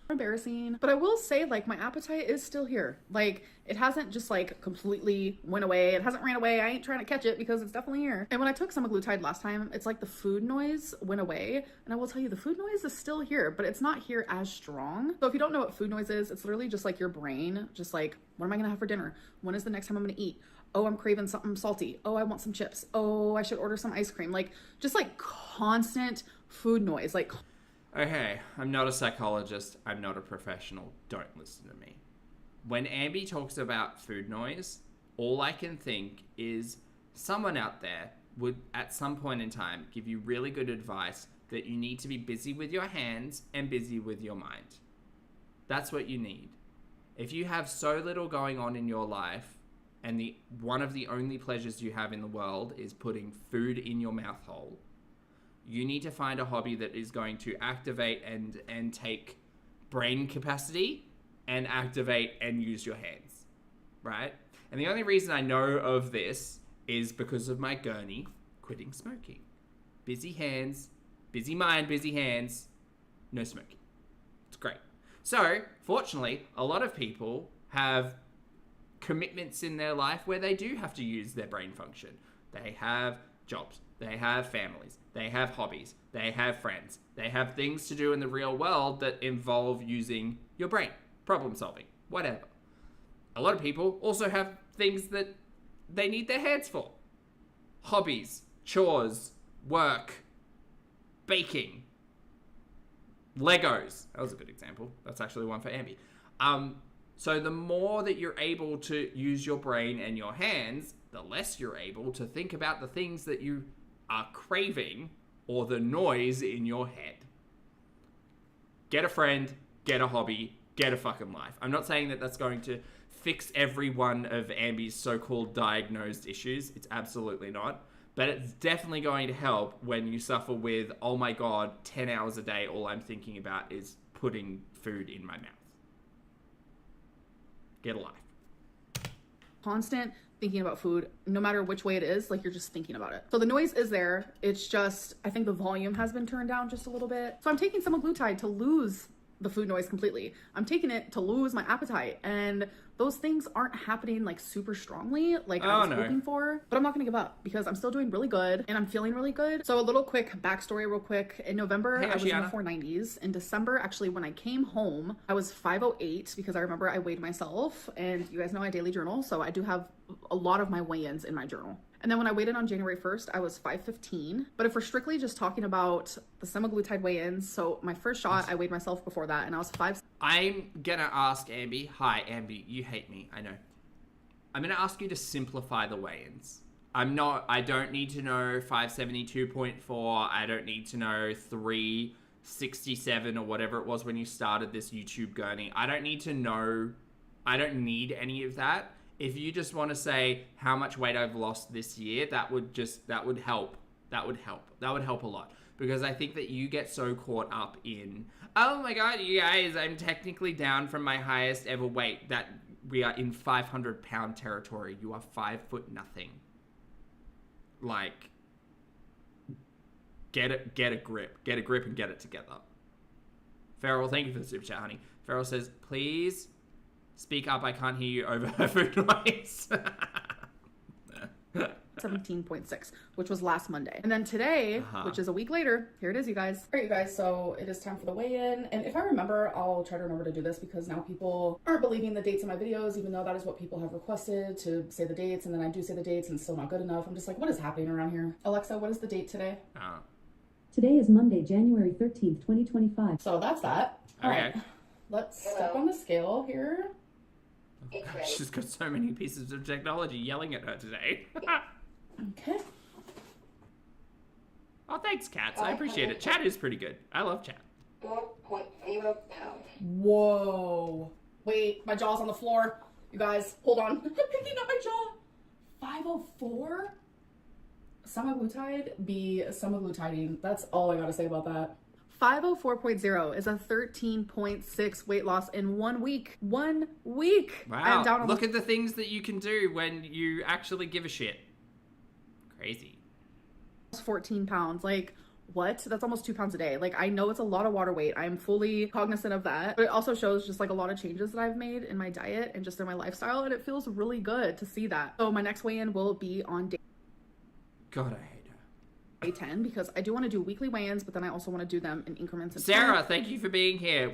Embarrassing, but I will say like my appetite is still here. Like it hasn't just like completely went away. It hasn't ran away. I ain't trying to catch it because it's definitely here. And when I took semaglutide last time, it's like the food noise went away, and I will tell you the food noise is still here, but it's not here as strong. So if you don't know what food noise is, it's literally just like your brain just like, what am I gonna have for dinner? When is the next time I'm gonna eat? Oh, I'm craving something salty. Oh, I want some chips. Oh, I should order some ice cream. Like just like constant food noise. Like, okay, I'm not a psychologist. I'm not a professional. Don't listen to me. When Ambi talks about food noise, all I can think is someone out there would, at some point in time, give you really good advice that you need to be busy with your hands and busy with your mind. That's what you need. If you have so little going on in your life, and one of the only pleasures you have in the world is putting food in your mouth hole, you need to find a hobby that is going to activate and take brain capacity and activate and use your hands, right? And the only reason I know of this is because of my gurney quitting smoking. Busy hands, busy mind, busy hands, no smoking. It's great. So, fortunately, a lot of people have commitments in their life where they do have to use their brain function. They have jobs. They have families, they have hobbies, they have friends, they have things to do in the real world that involve using your brain, problem solving, whatever. A lot of people also have things that they need their hands for. Hobbies, chores, work, baking, Legos. That was a good example. That's actually one for Ambi. So the more that you're able to use your brain and your hands, the less you're able to think about the things that you are craving or the noise in your head. Get a friend, get a hobby, get a fucking life. I'm not saying that that's going to fix every one of Ambi's so-called diagnosed issues. It's absolutely not. But it's definitely going to help when you suffer with, oh my God, 10 hours a day, all I'm thinking about is putting food in my mouth. Get a life. Constant thinking about food, no matter which way it is, like you're just thinking about it. So the noise is there. It's just, I think the volume has been turned down just a little bit. So I'm taking semaglutide to lose the food noise completely. I'm taking it to lose my appetite, and those things aren't happening like super strongly like I was hoping for, but I'm not gonna give up because I'm still doing really good and I'm feeling really good. So a little quick backstory real quick. In November, I was in the 490s. In December, actually, when I came home, I was 508 because I remember I weighed myself, and you guys know I daily journal, so I do have a lot of my weigh-ins in my journal. And then when I weighed in on January 1st, I was 515. But if we're strictly just talking about the semaglutide weigh-ins, so my first shot, I weighed myself before that, and I was 5. I'm gonna ask Ambi. Hi, Ambi. You hate me. I know. I'm gonna ask you to simplify the weigh-ins. I don't need to know 572.4. I don't need to know 367 or whatever it was when you started this YouTube gurney. I don't need to know. I don't need any of that. If you just want to say how much weight I've lost this year, that would help. That would help a lot. Because I think that you get so caught up in, oh my God, you guys, I'm technically down from my highest ever weight, that we are in 500-pound territory. You are 5 foot nothing. Like, get a grip and get it together. Farrell, thank you for the super chat, honey. Farrell says, please speak up. I can't hear you over her food noise. 17.6, which was last Monday. And then today, which is a week later, here it is, you guys. All right, you guys, so it is time for the weigh-in. And if I remember, I'll try to remember to do this because now people aren't believing the dates in my videos, even though that is what people have requested, to say the dates. And then I do say the dates and it's still not good enough. I'm just like, what is happening around here? Alexa, what is the date today? Today is Monday, January 13th, 2025. So that's that. All right, let's step on the scale here. She's got so many pieces of technology yelling at her today. Okay. Oh, thanks, Cats. I appreciate it. Chat is pretty good. I love chat. 4.0 pounds. Whoa. Wait, my jaw's on the floor. You guys, hold on. I'm picking up my jaw. 504? Semaglutide be semaglutiding. That's all I gotta say about that. 504.0 is a 13.6 weight loss in 1 week. 1 week. Wow. I'm down Look at the things that you can do when you actually give a shit. Crazy. 14 pounds. Like, what? That's almost 2 pounds a day. Like, I know it's a lot of water weight. I'm fully cognizant of that. But it also shows just like a lot of changes that I've made in my diet and just in my lifestyle. And it feels really good to see that. So my next weigh-in will be on day God, I hate her. 10 because I do want to do weekly weigh-ins, but then I also want to do them in increments. Sarah, thank you for being here.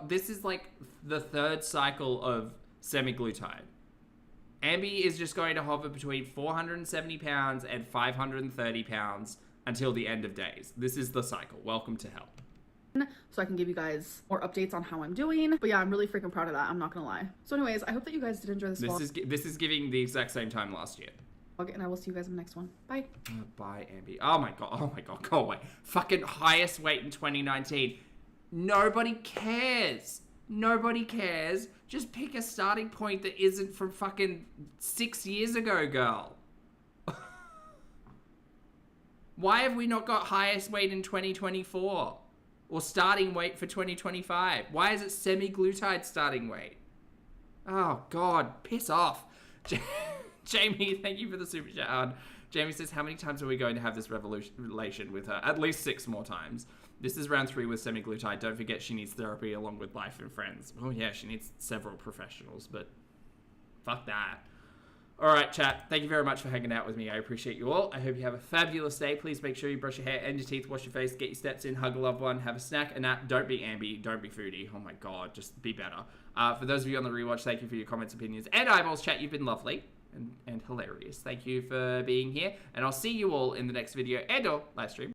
This is like the 3rd cycle of semaglutide. Ambi is just going to hover between 470 pounds and 530 pounds until the end of days. This is the cycle. Welcome to hell. So I can give you guys more updates on how I'm doing. But yeah, I'm really freaking proud of that. I'm not gonna lie. So anyways, I hope that you guys did enjoy this vlog. This is giving the exact same time last year. And I will see you guys in the next one. Bye. Bye, Ambi. Oh my god, go away. Fucking highest weight in 2019. Nobody cares. Nobody cares. Just pick a starting point that isn't from fucking 6 years ago, girl. Why have we not got highest weight in 2024? Or starting weight for 2025? Why is it semaglutide starting weight? Oh god, piss off. Jamie, thank you for the super chat. Jamie says, how many times are we going to have this revelation with her? At least 6 more times. This is round 3 with semaglutide. Don't forget she needs therapy along with life and friends. Oh yeah, she needs several professionals, but fuck that. All right, chat. Thank you very much for hanging out with me. I appreciate you all. I hope you have a fabulous day. Please make sure you brush your hair and your teeth, wash your face, get your steps in, hug a loved one, have a snack, a nap. Don't be Ambi. Don't be Foodie. Oh my god, just be better. For those of you on the rewatch, thank you for your comments, opinions, and eyeballs, chat. You've been lovely and hilarious. Thank you for being here, and I'll see you all in the next video and or live stream.